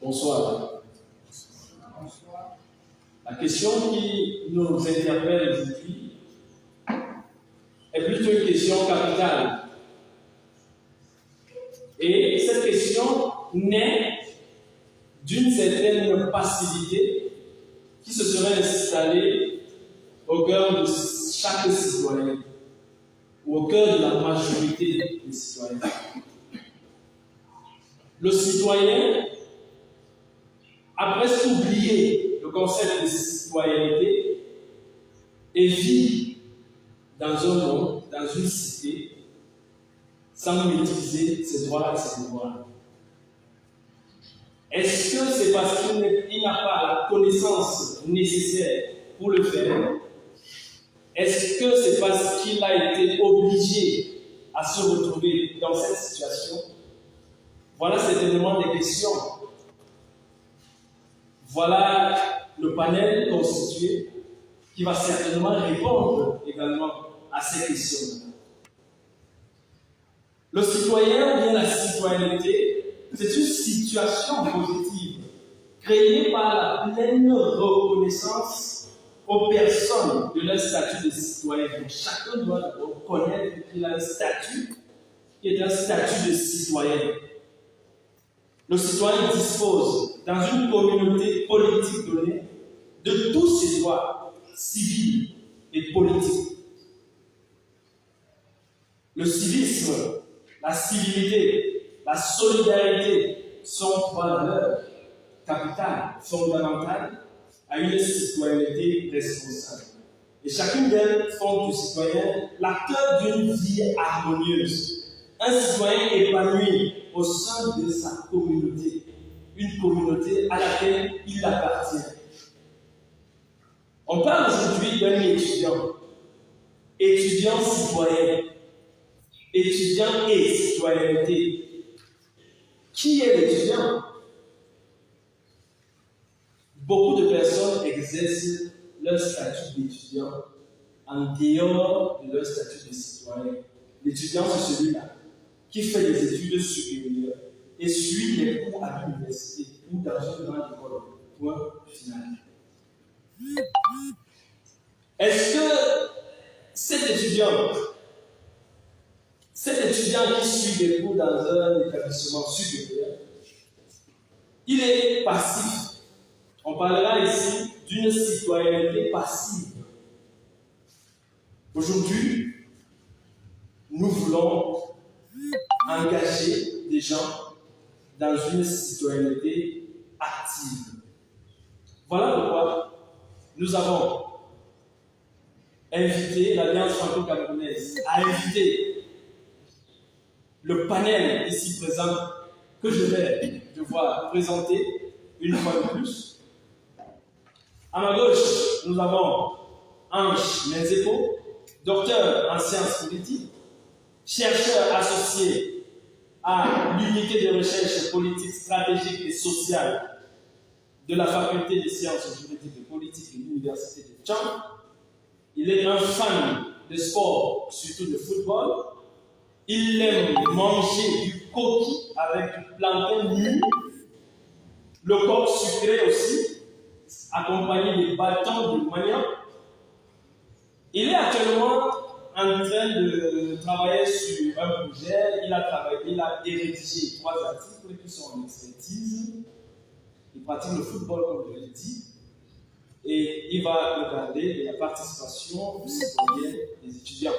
Bonsoir. La question qui nous interpelle aujourd'hui est plutôt une question capitale. Et cette question naît d'une certaine passivité qui se serait installée au cœur de chaque citoyen ou au cœur de la majorité des citoyens. Le citoyen a presque oublié le concept de citoyenneté et vit dans un monde, dans une cité, sans maîtriser ses droits et ses devoirs. Est-ce que c'est parce qu'il n'a pas la connaissance nécessaire pour le faire? Est-ce que c'est parce qu'il a été obligé à se retrouver dans cette situation? Voilà certainement des questions. Voilà le panel constitué qui va certainement répondre également à ces questions. Le citoyen ou bien la citoyenneté, c'est une situation positive créée par la pleine reconnaissance aux personnes de leur statut de citoyen. Donc, chacun doit reconnaître qu'il a un statut qui est un statut de citoyen. Le citoyen dispose, dans une communauté politique donnée, de tous ses droits civils et politiques. Le civisme, la civilité, la solidarité sont trois valeurs capitales, fondamentales à une citoyenneté responsable. Et chacune d'elles font du citoyen l'acteur d'une vie harmonieuse. Un citoyen épanoui au sein de sa communauté, une communauté à laquelle il appartient. On parle aujourd'hui d'un étudiant, étudiant citoyen, étudiant et citoyenneté. Qui est l'étudiant? Beaucoup de personnes exercent leur statut d'étudiant en dehors de leur statut de citoyen. L'étudiant, c'est celui-là qui fait des études supérieures et suit les cours à l'université ou dans une grande école. Point final. Est-ce que cet étudiant qui suit des cours dans un établissement supérieur, il est passif? On parlera ici d'une citoyenneté passive. Aujourd'hui, nous voulons engager des gens dans une citoyenneté active. Voilà pourquoi nous avons invité l'Alliance franco-camerounaise à inviter le panel ici présent que je vais devoir présenter une fois de plus. À ma gauche, nous avons Ange Menzepo, docteur en sciences politiques, chercheur associé à l'unité de recherche politique, stratégique et sociale de la faculté des sciences juridiques et politiques de l'université de Tchang. Il est un fan de sport, surtout de football. Il aime manger du coquille avec du plantain nu, le coq sucré aussi, accompagné des bâtons de manioc. Il est actuellement en train de travailler sur un projet. Il a rédigé 3 articles qui sont en expertise. Il pratique le football, comme je l'ai dit, et il va regarder de la participation du citoyen des étudiants.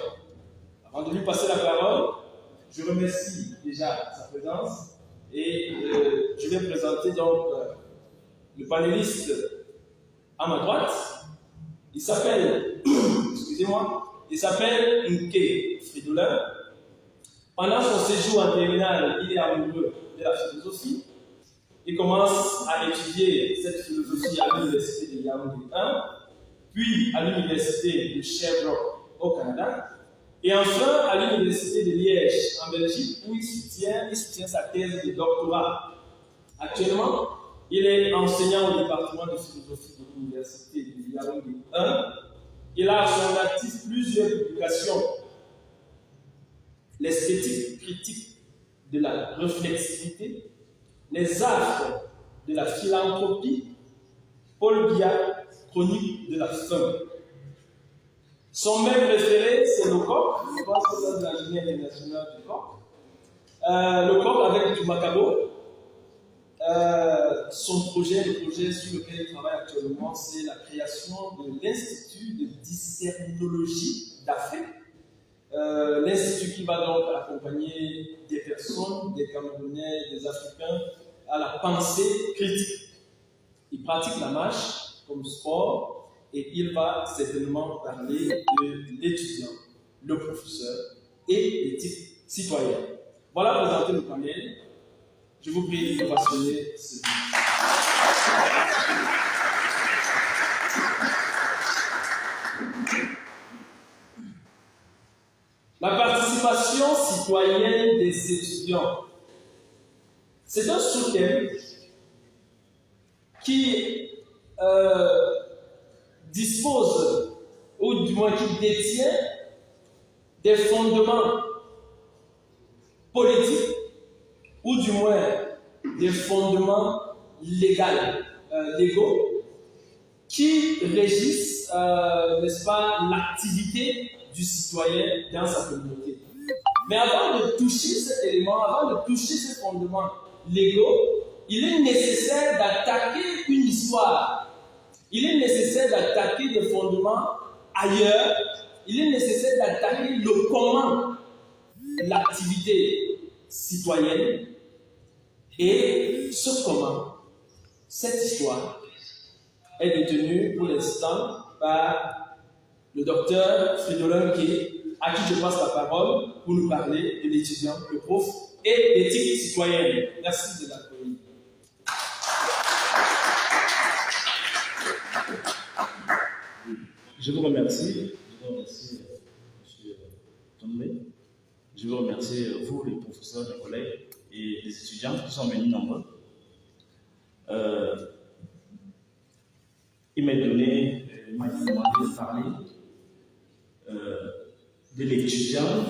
Avant de lui passer la parole, je remercie déjà sa présence et je vais présenter donc le panéliste à ma droite. Il s'appelle, il s'appelle Nke Fridolin. Pendant son séjour en terminale, il est amoureux de la philosophie. Il commence à étudier cette philosophie à l'université de Yaoundé 1, puis à l'université de Sherbrooke au Canada, et enfin à l'université de Liège en Belgique, où il soutient sa thèse de doctorat. Actuellement, il est enseignant au département de philosophie de l'université de Yaoundé 1. Il a à son actif plusieurs publications. L'esthétique critique de la réflexivité, les affres de la philanthropie, Paul Biya, chronique de la faim. Son mec préféré, c'est le coq. Je pense que c'est la journée internationale du coq. Le coq avec du macabo. Son projet, le projet sur lequel il travaille actuellement, c'est la création de l'Institut de discernologie d'Afrique. L'Institut qui va donc accompagner des personnes, des Camerounais, des Africains, à la pensée critique. Il pratique la marche comme sport et il va certainement parler de l'étudiant, le professeur et l'éthique citoyenne. Voilà présenter le panel. Je vous prie de passionner ce livre. La participation citoyenne des étudiants. C'est un sous-thème qui dispose, ou du moins qui détient, des fondements politiques, ou du moins des fondements légaux, qui régissent, n'est-ce pas, l'activité du citoyen dans sa communauté. Mais avant de toucher cet élément, avant de toucher ces fondements légaux, il est nécessaire d'attaquer une histoire. Il est nécessaire d'attaquer des fondements ailleurs. Il est nécessaire d'attaquer le comment, l'activité citoyenne, et ce comment, cette histoire, est détenue pour l'instant par le docteur Fridolin Gué, à qui je passe la parole pour nous parler de l'étudiant, le prof et l'éthique citoyenne. Merci de l'accueillir. Je vous remercie. Je vous remercie, M. Tombé. Je vous remercie, vous, les professeurs, les collègues et les étudiants qui sont venus nombreux. Il m'a demandé de parler de l'étudiant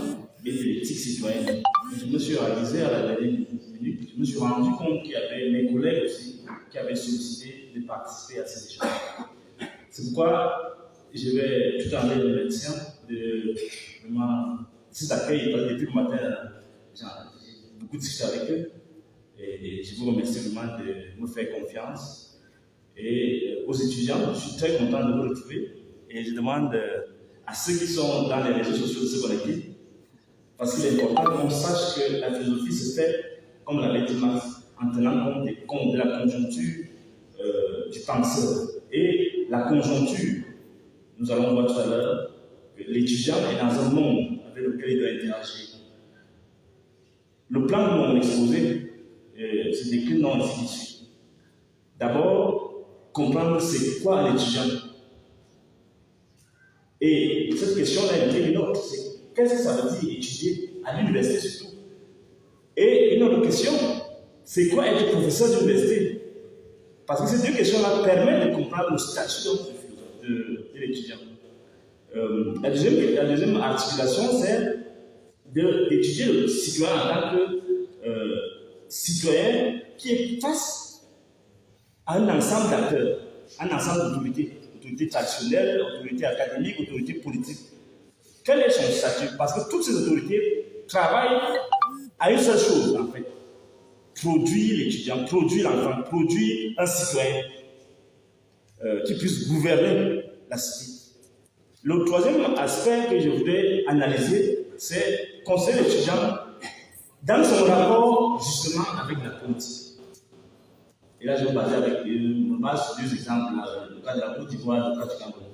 et de l'éthique citoyenne. Je me suis réalisé à la dernière minute, je me suis rendu compte qu'il y avait mes collègues aussi qui avaient sollicité de participer à ces échanges. C'est pourquoi je vais tout à l'heure le médecin de cet accueil, depuis le matin, j'ai beaucoup discuté avec eux et je vous remercie vraiment de me faire confiance. Et aux étudiants, je suis très content de vous retrouver et je demande à ceux qui sont dans les réseaux sociaux de se connecter, parce qu'il est important qu'on sache que la philosophie se fait, comme l'avait dit Marx, en tenant compte de la conjoncture du penseur. Et la conjoncture, nous allons voir tout à l'heure que l'étudiant est dans un monde avec lequel il doit interagir. Le plan de mon exposé se décline dans les ici. D'abord, comprendre c'est quoi un étudiant. Et cette question-là est une autre, c'est qu'est-ce que ça veut dire étudier à l'université surtout? Et une autre question, c'est quoi être professeur d'université? Parce que ces deux questions-là permettent de comprendre le statut de l'étudiant. La deuxième articulation, c'est d'étudier le citoyen en tant que citoyen qui est face à un ensemble d'acteurs, un ensemble d'autorités. Autorité traditionnelle, autorité académique, autorité politique. Quel est son statut? Parce que toutes ces autorités travaillent à une seule chose, en fait. Produire l'étudiant, produire l'enfant, produire un citoyen qui puisse gouverner la cité. Le troisième aspect que je voudrais analyser, c'est conseiller l'étudiant dans son rapport justement avec la politique. Et là, je vais baser avec deux exemples, le cas de la Côte d'Ivoire, le cas du Cameroun.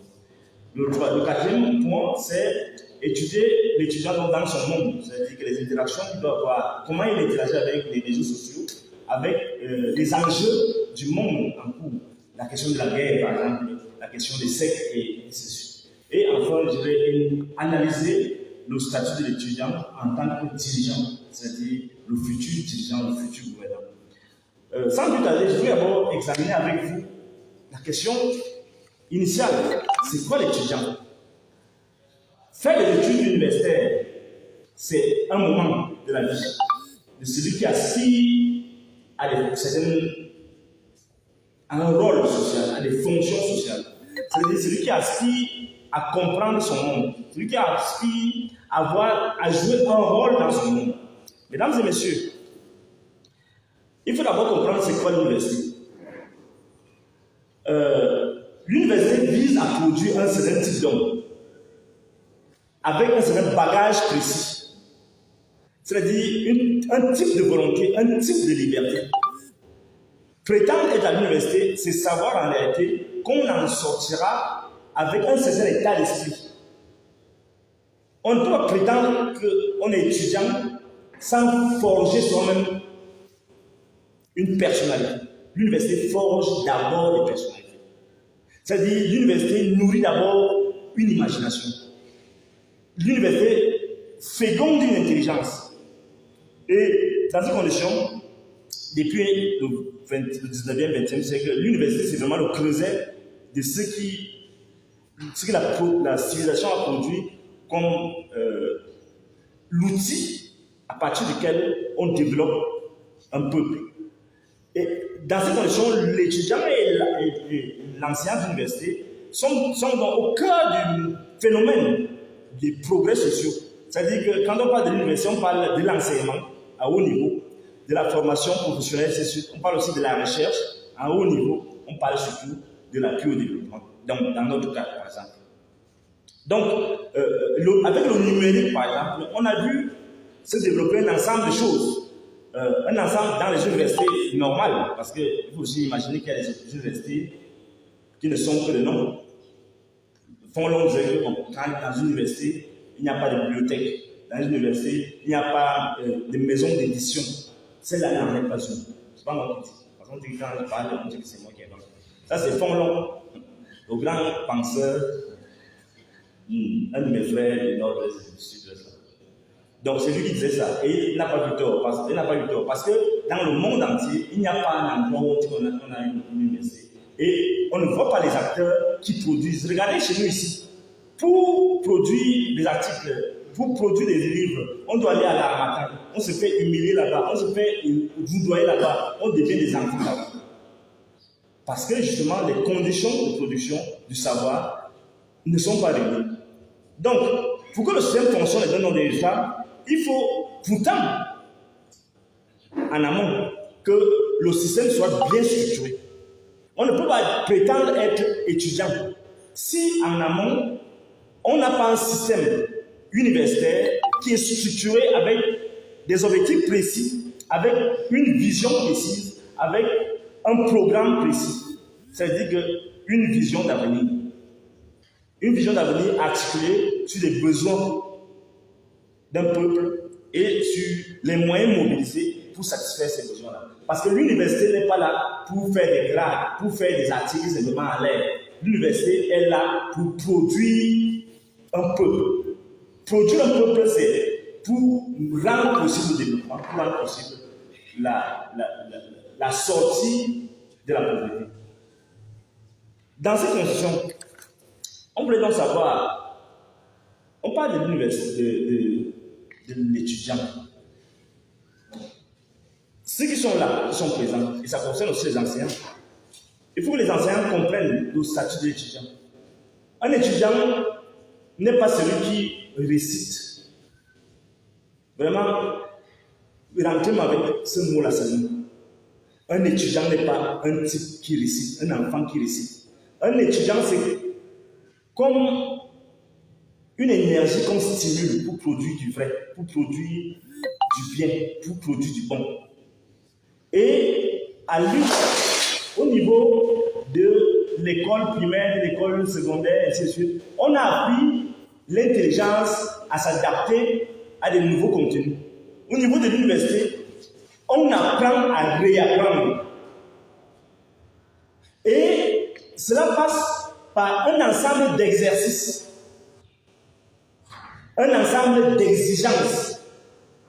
Le quatrième point, c'est étudier l'étudiant dans son monde, c'est-à-dire que les interactions qu'il doit avoir, comment il interagit avec les réseaux sociaux, avec les enjeux du monde en cours, la question de la guerre, par exemple, la question des sectes et ainsi de suite. Et enfin, je vais analyser le statut de l'étudiant en tant que dirigeant, c'est-à-dire le futur dirigeant, le futur gouvernant. Sans plus tarder, je vais d'abord examiner avec vous la question initiale. C'est quoi l'étudiant? Faire des études universitaires, c'est un moment de la vie de celui qui aspire à certaines un rôle social, a des fonctions sociales. C'est-à-dire celui qui aspire à comprendre son monde, celui qui aspire à jouer un rôle dans son monde. Mesdames et messieurs, il faut d'abord comprendre c'est quoi l'université. L'université vise à produire un certain type d'homme, avec un certain bagage précis. C'est-à-dire un type de volonté, un type de liberté. Prétendre être à l'université, c'est savoir en réalité qu'on en sortira avec un certain état d'esprit. On ne peut pas prétendre qu'on est étudiant sans forger soi-même une personnalité. L'université forge d'abord les personnalités. C'est-à-dire l'université nourrit d'abord une imagination. L'université féconde une intelligence. Et dans ces conditions, depuis le 19e, 20e siècle, l'université c'est vraiment le creuset de ce que la civilisation a produit comme l'outil à partir duquel on développe un peuple. Et dans ces conditions, l'étudiant et l'enseignant d'université sont au cœur du phénomène des progrès sociaux. C'est-à-dire que quand on parle de l'université, on parle de l'enseignement à haut niveau, de la formation professionnelle, on parle aussi de la recherche à haut niveau, on parle surtout de l'appui au développement, dans notre cas par exemple. Donc, avec le numérique par exemple, on a vu se développer un ensemble de choses. Un ensemble dans les universités normales, parce qu'il faut aussi imaginer qu'il y a des universités qui ne sont que de nom. Font l'on disait que dans une université, il n'y a pas de bibliothèque. Dans une université, il n'y a pas de maison d'édition. Celle-là n'en est pas une. C'est pas moi qui dis. Parce qu'on dit que quand je parle, on dit que c'est moi qui ai parlé. Ça, c'est Fonlon, le grand penseur, un de mes frères du nord-est du sud-est. Donc c'est lui qui disait ça. Et il n'a pas eu tort. Parce que dans le monde entier, il n'y a pas un endroit où on dit qu'on a une université. Et on ne voit pas les acteurs qui produisent. Regardez chez nous ici. Pour produire des articles, pour produire des livres, on doit aller à l'Harmattan. On se fait humilier là-bas. On se fait voudoyer là-bas. On devient des enfants là-bas. Parce que justement, les conditions de production du savoir ne sont pas réunies. Donc, pour que le système fonctionne et donne des résultats, il faut pourtant, en amont, que le système soit bien structuré. On ne peut pas prétendre être étudiant si, en amont, on n'a pas un système universitaire qui est structuré avec des objectifs précis, avec une vision précise, avec un programme précis. C'est-à-dire une vision d'avenir. Une vision d'avenir articulée sur les besoins d'un peuple et sur les moyens mobilisés pour satisfaire ces besoins-là. Parce que l'université n'est pas là pour faire des grades, pour faire des articles simplement en l'air. L'université est là pour produire un peuple. Produire un peuple, c'est pour rendre possible le développement, pour rendre possible la sortie de la pauvreté. Dans ces conditions, on voulait donc savoir, on parle de l'université, de l'étudiant. Ceux qui sont là, qui sont présents, et ça concerne aussi les enseignants, il faut que les enseignants comprennent le statut de l'étudiant. Un étudiant n'est pas celui qui récite. Vraiment, rentrez-moi avec ce mot-là seulement. Un étudiant n'est pas un type qui récite, un enfant qui récite. Un étudiant, c'est comme une énergie qu'on stimule pour produire du vrai, pour produire du bien, pour produire du bon. Et à lui, au niveau de l'école primaire, de l'école secondaire, et ainsi de suite, on a appris l'intelligence à s'adapter à de nouveaux contenus. Au niveau de l'université, on apprend à réapprendre. Et cela passe par un ensemble d'exercices, un ensemble d'exigences.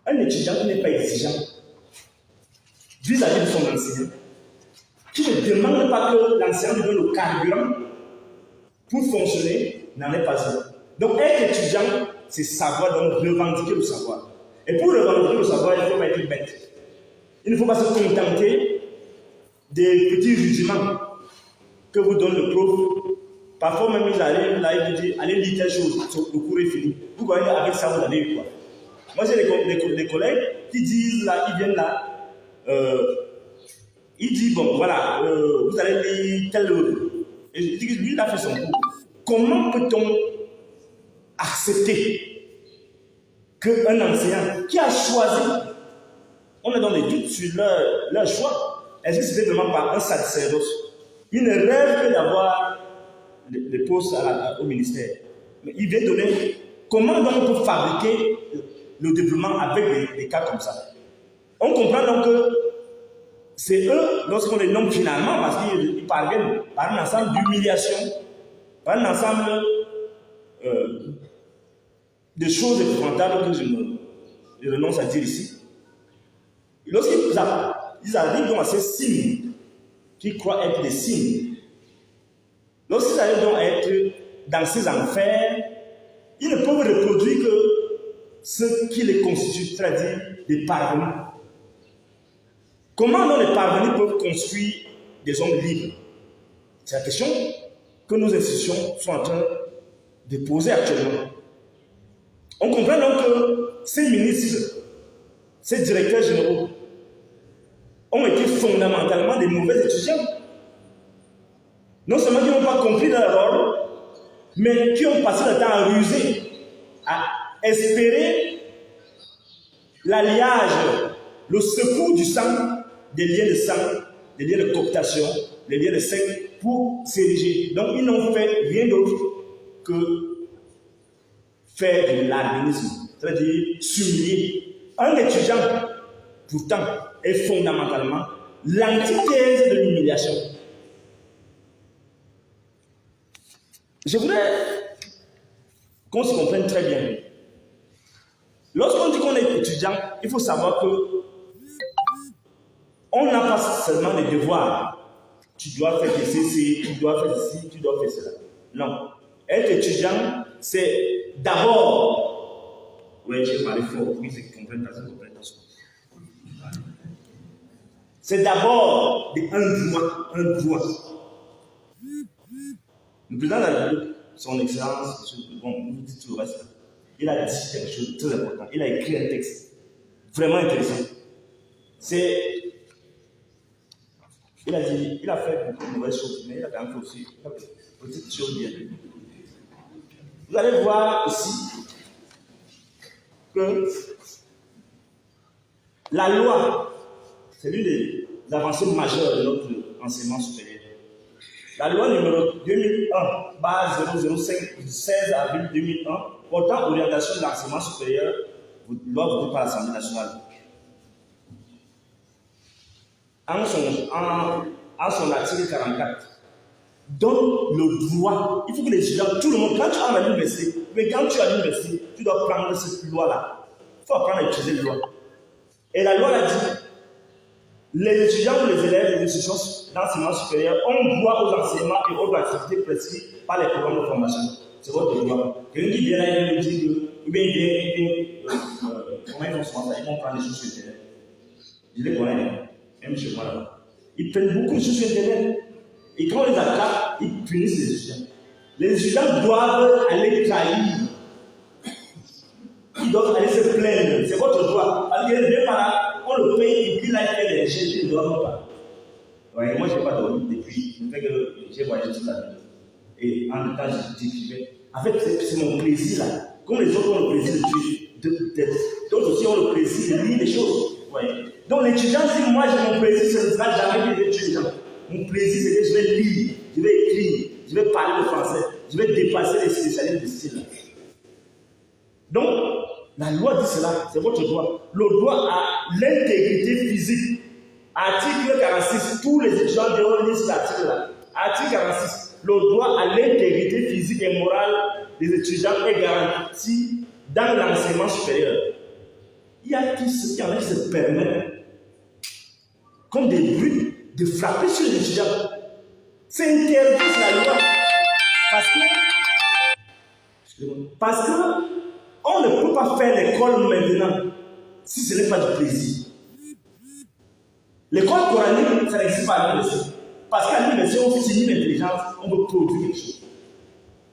Un étudiant qui n'est pas exigeant vis-à-vis de son enseignant, qui ne demande pas que l'enseignant lui donne le carburant pour fonctionner, n'en est pas un. Donc être étudiant, c'est savoir, donc revendiquer le savoir. Et pour revendiquer le savoir, il ne faut pas être bête. Il ne faut pas se contenter des petits rudiments. que vous donne le prof. Parfois même ils arrivent là, ils vous disent allez lire telle chose, le cours est fini. Vous voyez, avec ça vous avez eu quoi? Moi j'ai des collègues qui disent là, ils viennent là, ils disent bon voilà, vous allez lire tel œuvre. Et je dis que lui il a fait son cours. Comment peut-on accepter qu'un enseignant qui a choisi, on est dans des doutes sur leur choix, est-ce que c'était vraiment par un sacerdoce? Il ne rêve que d'avoir les postes au ministère. Mais il vient donner comment donc on peut fabriquer le développement avec des cas comme ça. On comprend donc que c'est eux, lorsqu'on les nomme finalement, parce qu'ils parviennent par un ensemble d'humiliation, par un ensemble de choses épouvantables que je renonce à dire ici. Lorsqu'ils arrivent donc à ces signes, qui croient être des signes, lorsqu'ils arrivent donc à être dans ces enfers, ils ne peuvent reproduire que ce qui les constitue, c'est-à-dire des parvenus. Comment donc les parvenus peuvent construire des hommes libres? C'est la question que nos institutions sont en train de poser actuellement. On comprend donc que ces ministres, ces directeurs généraux, ont été fondamentalement des mauvais étudiants. Non seulement qui n'ont pas compris leur rôle, mais qui ont passé le temps à ruser, à espérer l'alliage, le secours du sang, des liens de sang, des liens de cooptation, des liens de secte pour s'ériger. Donc ils n'ont fait rien d'autre que faire de l'arménisme, c'est-à-dire s'humilier. Un étudiant, pourtant, est fondamentalement l'antithèse de l'humiliation. Je voudrais qu'on se comprenne très bien. Lorsqu'on dit qu'on est étudiant, il faut savoir que on n'a pas seulement des devoirs. Tu dois faire des CC, tu dois faire ceci, tu dois faire cela. Non. Être étudiant, c'est d'abord... Oui, j'ai parlé fort, oui, c'est qu'ils comprennent pas, c'est comprennent pas. C'est d'abord un droit. Le président de la République, son excellence, bon, vous dites tout le reste, il a dit quelque chose de très important. Il a écrit un texte vraiment intéressant. Il a fait beaucoup de mauvaises choses, mais il a quand même fait aussi des petites choses bien. Vous allez voir ici que la loi, c'est l'une des avancées majeures de notre enseignement supérieur. La loi numéro 2001, base 005 du 16 avril 2001, portant orientation de l'enseignement supérieur, loi votée par l'Assemblée nationale. En son article 44, donne le droit. Il faut que les étudiants, tout le monde, quand tu es à l'université, mais quand tu es à l'université, tu dois prendre cette loi-là. Il faut apprendre à utiliser la loi. Et la loi a dit, les étudiants ou les élèves des institutions d'enseignement supérieur ont droit aux enseignements et aux activités prescrites par les programmes de formation. C'est votre droit. Quelqu'un qui vient là, il me dit que, ou bien il vient, comment ils vont se faire, ils vont prendre les choses sur Internet. Je les connais, même chez moi là. Ils prennent beaucoup de choses sur Internet. Et quand on les attrape, ils punissent les étudiants. Les étudiants doivent aller trahir. Ils doivent aller se plaindre. C'est votre droit. Parce qu'il vient par là, on le paye et puis là, il fait des recherches, il ne dort pas. Ouais, moi, je n'ai pas dormi depuis. Le fait que j'ai voyagé toute la nuit. Et en même temps, je décrivais. En fait, c'est mon plaisir là. Comme les autres ont le plaisir d'être. D'autres aussi ont le plaisir de lire des choses. Ouais. Donc l'étudiant dit, moi j'ai mon plaisir, ce ne sera jamais des étudiants. Mon plaisir, c'est que je vais lire, je vais écrire, je vais parler le français, je vais dépasser les spécialistes de style. Donc, la loi dit cela, c'est votre droit. Le droit à l'intégrité physique. Article 46, tous les étudiants devront lire cet article-là. Article 46, le droit à l'intégrité physique et morale des étudiants est garanti dans l'enseignement supérieur. Il y a qui se permettent, comme des brutes, de frapper sur les étudiants. C'est interdit la loi. Parce que on ne peut pas faire l'école maintenant si ce n'est pas du plaisir. L'école coranique, ça n'existe pas à l'université. Parce qu'à l'université, on stimule l'intelligence, on veut produire quelque chose.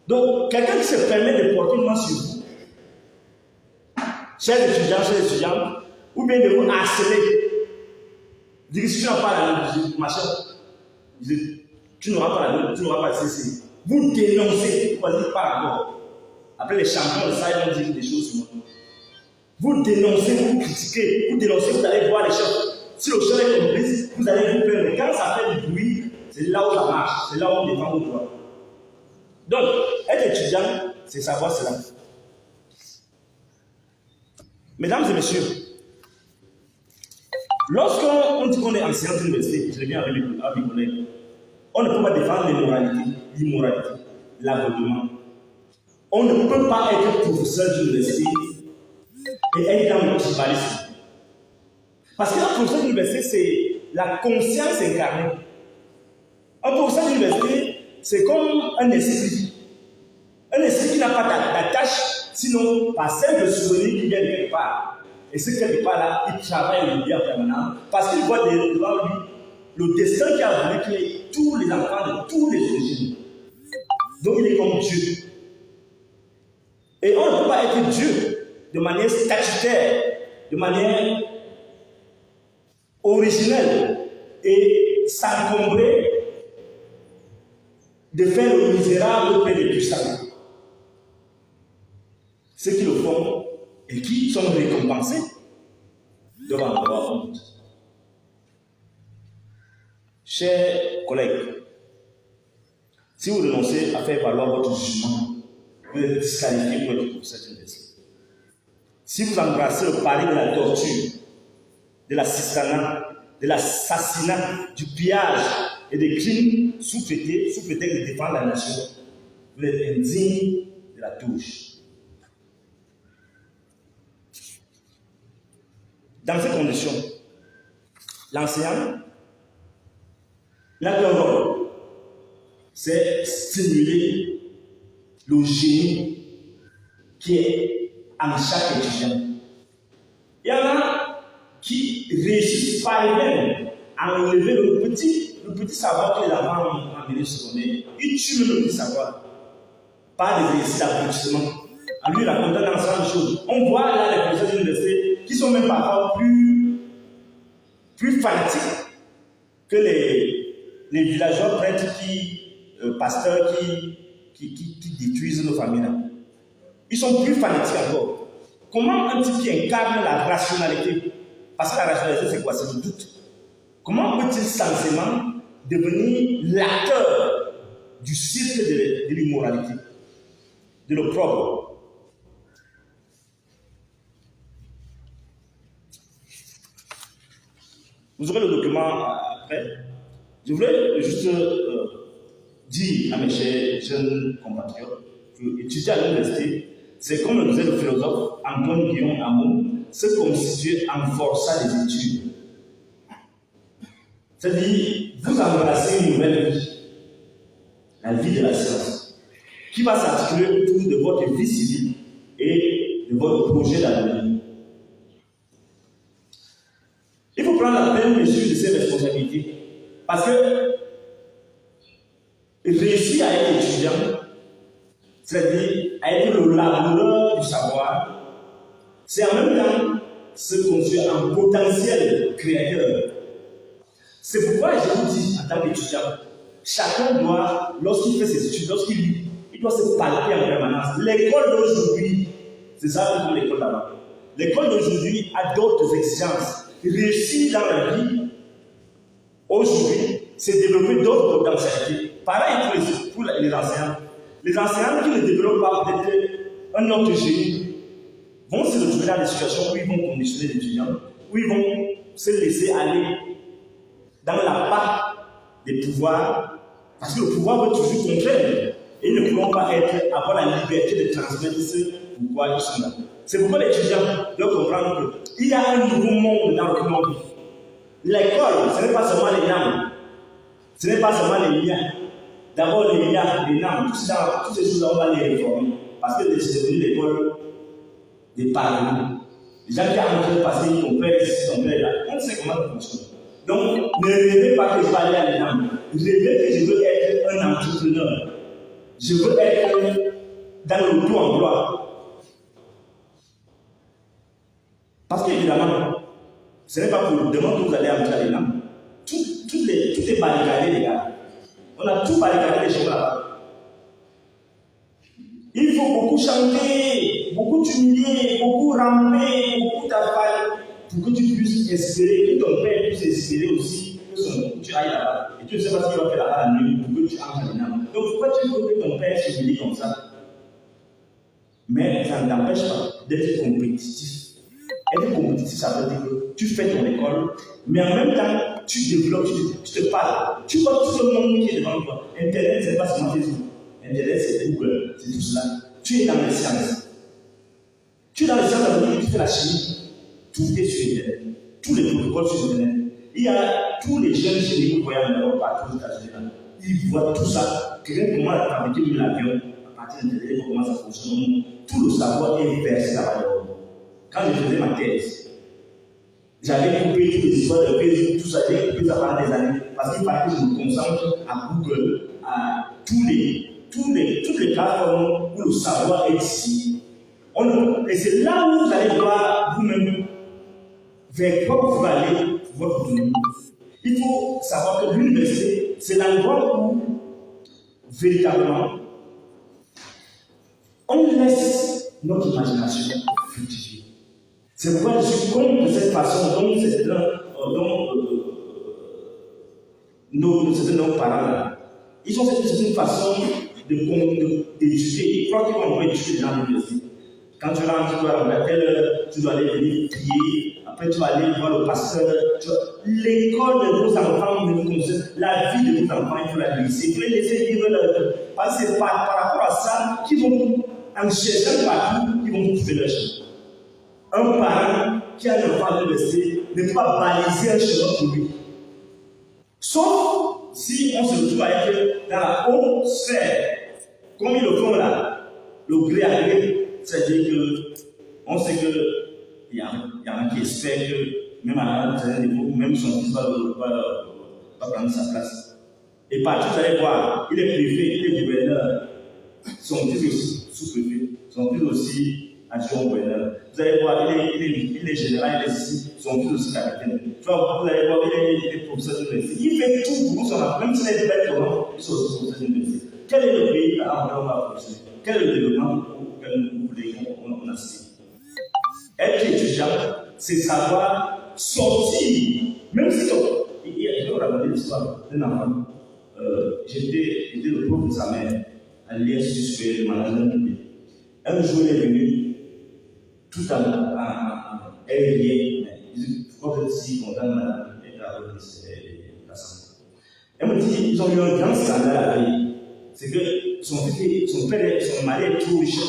Donc, quelqu'un qui se permet de porter une main sur vous, chers étudiants, ou bien de vous harceler, dire que si tu n'as pas la note, machin, tu n'auras pas la note, tu n'auras pas le CC. Vous dénoncez, vous dites pas d'accord. Après, les champions de ça, ils vont dire des choses sur moi. Vous dénoncez, vous critiquez, vous dénoncez, vous allez voir les chefs. Si le chef est complice, vous allez vous plaindre. Mais quand ça fait du bruit, c'est là où ça marche, c'est là où on défend vos droits. Donc, être étudiant, c'est savoir cela. Mesdames et messieurs, lorsqu'on dit qu'on est enseignant d'université, je l'ai bien avec mes collègues, on ne peut pas défendre l'immoralité, l'avortement. On ne peut pas être professeur d'université et être dans le tribalisme. Parce qu'un professeur d'université, c'est la conscience incarnée. Un professeur d'université, c'est comme un esprit. Un esprit qui n'a pas d'attache, sinon par simple souvenir qui vient de quelque part. Et ce quelque part là, il travaille le bien permanent parce qu'il voit devant lui le destin qui a voulu créer tous les enfants de toutes les origines. Donc il est comme Dieu. Et on ne peut pas être Dieu de manière statutaire, de manière originelle et s'encombrer de faire le misérable auprès des puissants. Ceux qui le font et qui sont récompensés doivent en avoir honte. Chers collègues, si vous renoncez à faire valoir votre jugement, vous êtes disqualifié pour être professeur d'université. Si vous embrassez le pari de la torture, de l'assistanat, de l'assassinat, du pillage et des crimes sous prétexte de défendre la nation, vous êtes indigne de la touche. Dans ces conditions, l'enseignant n'a qu'un rôle, c'est stimuler le génie qui est en chaque étudiant. Il y en a qui réussissent par eux-mêmes à enlever le petit savoir que les enfants ont amené secondaire. Ils tuent le petit savoir par des exercices d'abrutissement. En lui racontant l'ensemble des choses. On voit là les professeurs d'université qui sont même parfois plus fanatiques que les villageois prêtres pasteurs qui détruisent nos familles là. Ils sont plus fanatiques encore. Comment un type qui incarne la rationalité, parce que la rationalité c'est quoi? C'est le doute. Comment peut-il censément devenir l'acteur du cirque de l'immoralité, de l'opprobre? Vous aurez le document après. Je voulais juste dire à mes chers jeunes compatriotes que étudier à l'université, c'est comme le disait le philosophe Antoine Guillaume Hamon, se constituer en forçat des études. C'est-à-dire, vous embrassez une nouvelle vie, la vie de la science, qui va s'articuler autour de votre vie civile et de votre projet d'avenir. Il faut prendre la pleine mesure de ses responsabilités. Parce que réussir à être étudiant, c'est-à-dire à être le laboureur du savoir, c'est en même temps se construire en potentiel créateur. C'est pourquoi je vous dis, en tant qu'étudiant, chacun doit, lorsqu'il fait ses études, lorsqu'il lit, il doit se palper en permanence. L'école d'aujourd'hui, c'est ça que l'école là-bas. L'école d'aujourd'hui a d'autres exigences. Réussir dans la vie, aujourd'hui, c'est développer d'autres potentialités. Pareil pour les enseignants. Les enseignants qui ne développent pas peut-être un autre génie vont se retrouver dans des situations où ils vont conditionner les étudiants, où ils vont se laisser aller dans la part des pouvoirs, parce que le pouvoir veut toujours contraire. Et ils ne pourront pas avoir la liberté de transmettre ce pourquoi ils sont là. C'est pourquoi l'étudiant doit comprendre qu'il y a un nouveau monde dans le monde. L'école, ce n'est pas seulement les normes, ce n'est pas seulement les liens. D'abord, les liens, les normes, toutes ces choses-là, on va les réformer. Parce que c'est devenu l'école des parlements. Les gens qui entrent parce qu'ils comprennent ici, comprennent là. On ne sait comment ça fonctionne. Donc, ne rêvez pas que je vais aller à l'ENAM. Rêvez que je veux être un entrepreneur. Je veux être dans l'auto-emploi. Parce qu'évidemment, ce n'est pas pour demain que vous allez entrer à l'ENAM. Tout est barricadé, les gars. On a tout barricadé les gens là-bas. Il faut beaucoup chanter, beaucoup t'humilier, beaucoup ramper, beaucoup t'affaler pour que tu puisses espérer, que ton père puisse espérer aussi que tu ailles là-bas. Et tu ne sais pas ce qu'il va faire là-bas la nuit pour que tu entres à l'ENAM. Donc pourquoi tu veux que ton père s'humilie comme ça? Mais ça ne t'empêche pas d'être compétitif. Être compétitif, ça veut dire que tu fais ton école, mais en même temps, tu développes, tu te parles. Tu vois tout le monde qui est devant toi. Internet, ce n'est pas seulement Facebook. Internet, c'est Google, c'est tout cela. Tu es dans les sciences. Tu es dans les sciences, ça veut dire que tu fais la chimie. Tout est sur Internet. Tous les protocoles sur Internet. Il y a tous les jeunes génies que vous voyez en Europe, partout aux États-Unis. Ils voient tout ça. Quelqu'un commence à fabriquer l'avion à partir d'Internet, comment ça fonctionne. Tout le savoir est versé là-bas. Quand je faisais ma thèse, j'avais coupé toutes les histoires de Facebook, tout ça, j'ai coupé ça pendant des années, parce qu'il fallait que je me concentre à Google, à toutes les plateformes où le savoir est ici. Et c'est là où vous allez voir vous-même vers quoi vous allez votre vie. Il faut savoir que l'université, c'est l'endroit où, véritablement, on laisse notre imagination fructifier. C'est pourquoi je suis contre cette façon dont nos parents, ils ont cette façon d'étudier. Ils croient qu'ils vont étudier dans l'université. Quand tu rentres, tu dois aller venir prier, après tu vas aller voir le pasteur. L'école de vos enfants, la vie de vos enfants, il faut la laisser. Il faut les laisser vivre leur. Parce que c'est par rapport à ça qu'ils vont, en cherchant partout, ils vont trouver leur chemin. Un parent qui a un enfant à l'université ne peut pas baliser un chemin pour lui. Sauf si on se retrouve à être dans la haute sphère, comme ils le font là, le gré à gré, c'est-à-dire qu'on sait qu'il y en a qui espèrent que même à un certain niveau, même son fils va prendre sa place. Et partout, vous allez voir, il est préfet, il est gouverneur, son fils aussi sous-préfet, son fils aussi adjoint gouverneur. Vous allez voir, il est général, il est ici, son fils aussi capitaine. Vous allez voir, il est professeur d'université. Il fait tout pour son enfant, même s'il est bête comment, il est aussi professeur d'université. Quel est le pays on va professeur? Quel est le développement qu'on a cité? Être étudiant, c'est savoir sortir, même si je vais vous raconter l'histoire d'un enfant. J'étais le prof de sa mère à l'IS supérieur de management public. Un jour, il est venu tout en aérien. Il dit, pourquoi vous êtes si content, madame, d'être à la santé? Elle me dit, ils ont eu un grand scandale à la vie. C'est que son mari est trop riche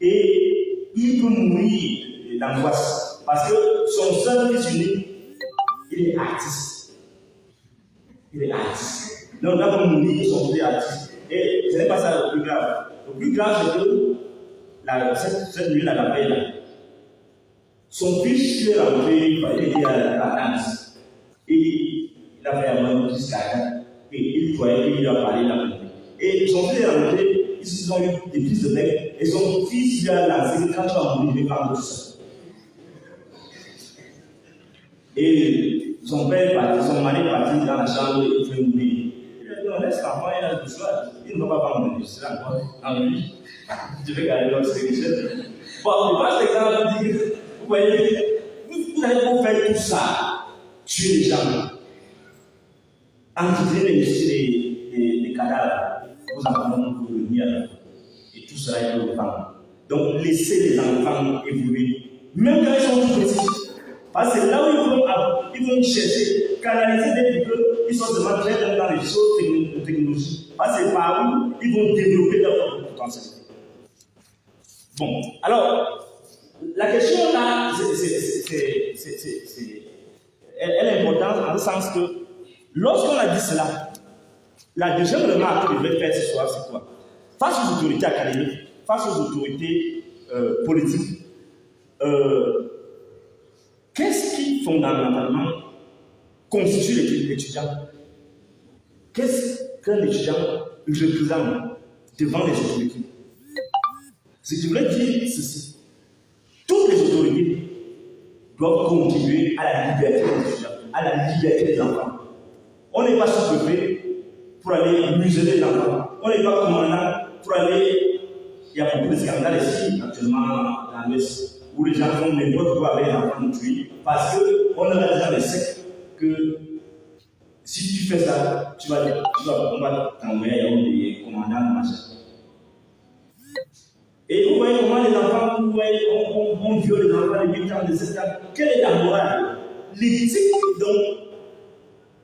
et il peut mourir d'angoisse parce que son seul fils unique, il est artiste. Donc là, comme mourir, son fils est artiste. Et ce n'est pas ça le plus grave. Le plus grave, c'est que cette nuit-là, la veille, son fils, il est rentré, il était à la danse. Et il a fait avoir une petite carrière. Et il croyait qu'il lui a parlé la vérité. Et son fils est rentré, ils ont eu des prises de bec. Et son fils lui a lancé, quand tu vas mourir, il va prendre tout ça. Et son père est parti, son mari est parti dans la chambre, il fait mourir. Il a dit, non, laisse l'enfant, il a le soir. Il ne va pas prendre le soir encore en lui. Je vais garder l'autre sélection. Bon, on passe l'exemple, dire, vous voyez, vous allez pour faire tout ça, tuer les gens, entrer les cadavres, vous enfants pour venir, et tout cela est pour les femmes. Donc, laissez les enfants évoluer, même quand ils sont tout petits. Parce que là où ils vont chercher, canaliser des trucs, ils sont seulement très dans les choses de technologie. Parce que par où ils vont développer leur potentiel. Bon, alors, la question là, elle est importante en ce sens que, lorsqu'on a dit cela, la deuxième remarque que je vais faire ce soir, c'est quoi? Face aux autorités académiques, face aux autorités politiques, qu'est-ce qui, fondamentalement, constitue l'étudiant. Qu'est-ce qu'un étudiant représente devant les autorités? Ce que je voulais dire, c'est ceci. Toutes les autorités doivent contribuer à la liberté des étudiants, à la liberté des enfants. On n'est pas sous-préfet pour aller museler les enfants. On n'est pas commandant pour aller. Il y a beaucoup de scandales ici, actuellement, dans l'Ouest, où les gens font n'importe quoi avec les enfants tués, parce qu'on a déjà les secs que si tu fais ça, on va t'envoyer des commandants, machin. Et vous voyez comment les enfants, on viole les enfants de 8 ans, de 7 ans. Quelle est la morale? L'éthique donc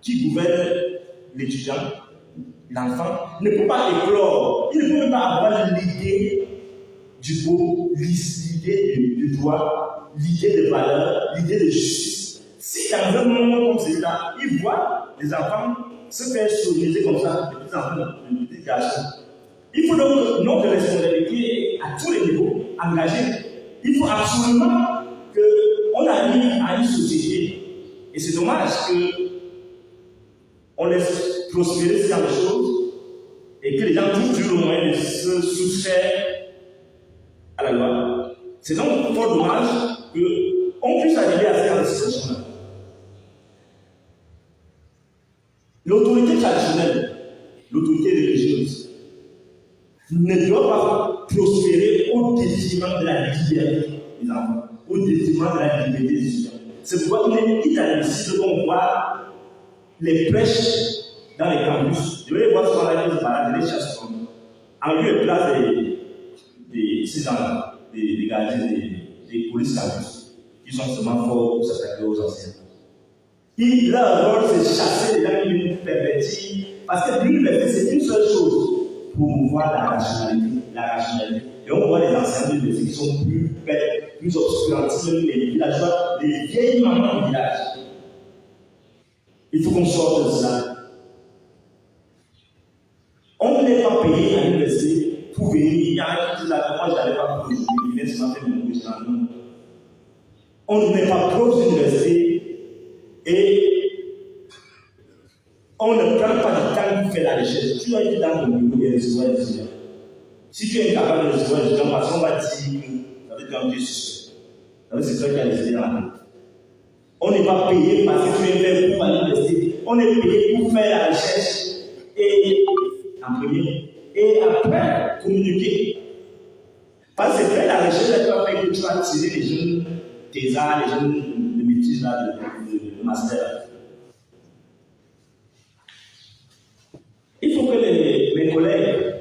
qui gouverne l'étudiant, l'enfant, ne peut pas éclore. Il ne peut même pas avoir l'idée du beau, l'idée du droit, l'idée de valeur, l'idée de justice. Si dans un moment comme celui-là, il voit les enfants se faire sourire comme ça, les petits enfants, les petits garçons. Il faut donc notre responsabilité à tous les niveaux engagés. Il faut absolument qu'on arrive à une société. Et c'est dommage qu'on laisse prospérer ce genre de choses et que les gens trouvent toujours le moyen de se soustraire à la loi. C'est donc fort dommage qu'on puisse arriver à ce genre de situation-là. L'autorité traditionnelle, l'autorité religieuse, ne doit pas prospérer au détriment de la liberté des enfants, au détriment de la liberté des étudiants. C'est pourquoi il est inadmissible qu'on voit les prêches dans les campus. Je vais voir ce qu'on a dit par les chasses en lieu et place des gardiens des polices campus qui sont seulement forts pour s'attaquer aux anciens. Leur rôle, c'est chasser les gens qui viennent pervertir, parce que l'université, c'est une seule chose, promouvoir la rationalité. Et on voit les anciens de l'université qui sont plus bêtes, plus obscurantistes, même les villageois, les vieilles mamans du village. Il faut qu'on sorte de cela. On n'est pas payé à l'université pour venir. Il y a un qui dit là, moi je n'avais pas pour l'université, je fait mon cours dans le monde. On n'est pas proche de l'université et on ne prend pas du temps pour faire la recherche. Tu vas être dans ton bureau et recevoir des étudiants. Si tu es incapable de recevoir des étudiants, parce qu'on va dire que ça veut dire un peu suspect. Ça veut dire que c'est toi qui as les idées dans la tête. On n'est pas payé parce que tu es fait pour aller l'université. On est payé pour faire la recherche et en premier. Et après, communiquer. Parce que faire la recherche, tu vas faire que tu vas tirer les jeunes thésards, les jeunes de maîtrise, de master. Il faut que mes collègues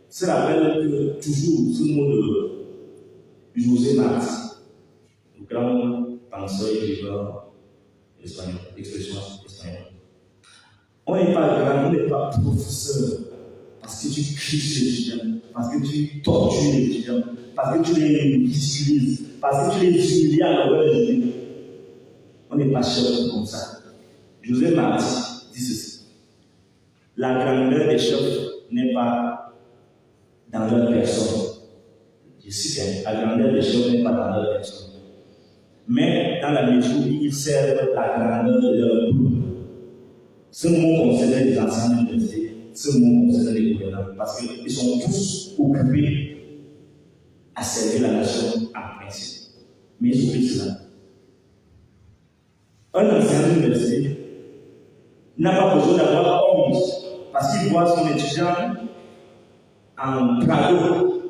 se rappellent que toujours ce mot de José Martí, le grand penseur et écrivain espagnol, expression espagnole. On n'est pas grand, on n'est pas professeur parce que tu cries sur les étudiants, parce que tu tortures les étudiants, parce que tu les ridiculises, parce que tu les humilies à l'envers des étudiants. On n'est pas chef comme ça. José Martí dit ceci. La grandeur des chefs n'est pas dans leur personne. Je sais que la grandeur des chefs n'est pas dans leur personne. Mais dans la mesure où ils servent la grandeur de leur groupe. Ce mot concerne les anciens de l'université, ce mot concerne les gouvernants, parce qu'ils sont tous occupés à servir la nation en principe. Mais ils oublient cela. Un ancien de l'université n'a pas besoin d'avoir honte parce qu'il voit son étudiant en Prado,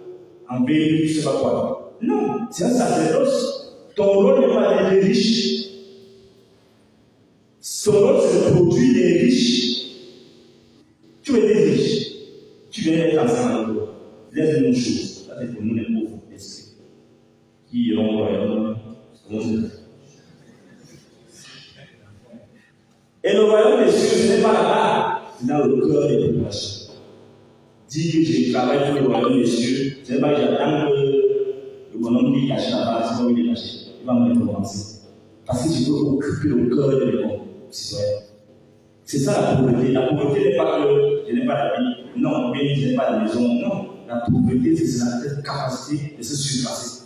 en BU, je ne sais pas quoi. Non, c'est un sacerdoce. Ton rôle n'est pas d'être riche. Son rôle, c'est de produire des riches. Tu es des riches. Tu viens d'être ensemble. Laisse une chose. Ça, c'est pour nous les pauvres d'esprit. Qui iront au royaume. Et le royaume des cieux, ce n'est pas là-bas, c'est dans le cœur des populations. Dire que je travaille pour le royaume des cieux, ce n'est pas que j'attends que le bonhomme qui est caché là-bas, c'est pas où il est caché. Il va me récompenser. Parce que je veux occuper le cœur de mes citoyens. C'est ça la pauvreté. La pauvreté n'est pas que je n'ai pas d'habit, non, bien je n'ai pas de maison, non. La pauvreté, c'est cette capacité de se surpasser.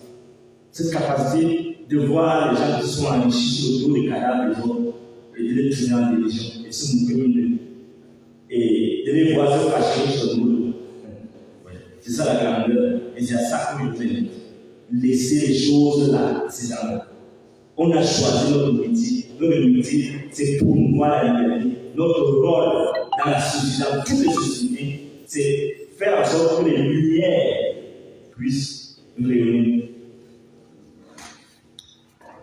Cette capacité de voir les gens qui sont enrichis sur le dos des cadavres des autres. et de les tenir en dérision, et se moquer de nous, et de les voir se fâcher sur nous. C'est ça la grandeur, et c'est à ça qu'on veut laisser les choses là, ces gens-là. On a choisi notre métier. Notre métier, c'est pour nous la liberté. Notre rôle dans la société, dans toutes les sociétés, c'est faire en sorte que les lumières puissent rayonner.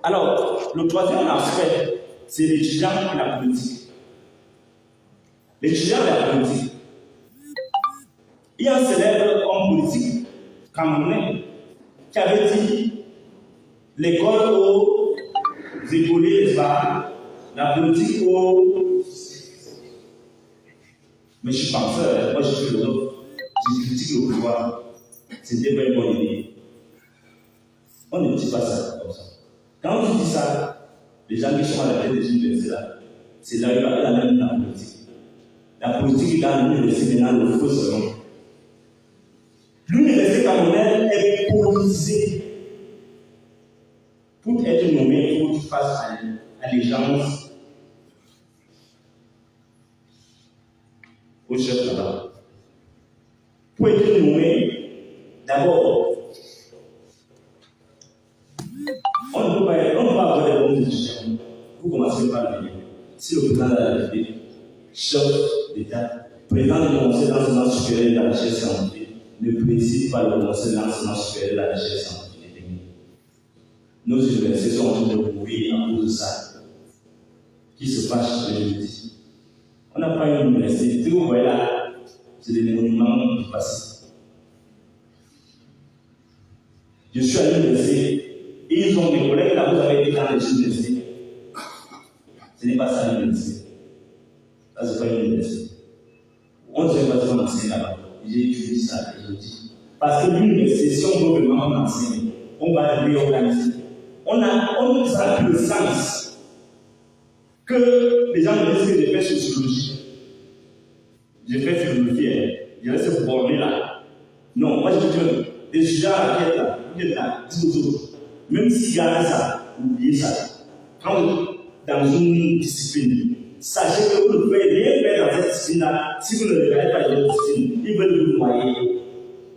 Alors, le troisième aspect, c'est l'étudiant et la politique. L'étudiant et la politique. Il y a un célèbre homme politique camerounais qui avait dit l'école aux écoliers, n'est-ce pas? La politique aux. Mais je suis penseur, moi je suis philosophe, je critique le pouvoir. C'était pas une bonne idée. On ne dit pas ça comme ça. Quand tu dis ça, les gens qui sont à la tête des universités là, c'est là où il y a la même la politique. La politique est dans l'université maintenant le faux selon. L'université camerounaise est politisée. Pour être nommé, il faut que tu fasses allégeance au chef là-bas. Pour être nommé, d'abord, on ne peut pas avoir des bons étudiants. Vous commencez par le dire. Si le président de la République, chef d'État, président du conseil d'enseignement supérieur de la recherche scientifique, ne préside pas le conseil d'enseignement supérieur de la recherche scientifique. Nos universités sont en train de mourir à cause de ça. Qui se fâche, je le dis. On n'a pas une université. Vous voyez là, c'est des monuments du passé. Je suis à l'université et ils ont des collègues là, vous avez été dans les universités. Ce n'est pas ça l'université. Ça, c'est pas une université. On ne sait pas si on enseigne là-bas. J'ai étudié ça et je dis. Parce que l'université, si on veut vraiment enseigner, on va réorganiser. On ne sera plus le sens que les gens me disent que j'ai fait sociologie. J'ai fait philosophie, je reste borné là. Non, moi je dis que les étudiants qui sont là, vous êtes là, dis aux autres. Même s'ils gardent ça, oubliez ça. Quand vous êtes dans une discipline, sachez que vous ne pouvez rien faire dans cette discipline-là si vous ne regardez pas les autres disciplines. Ils veulent vous noyer.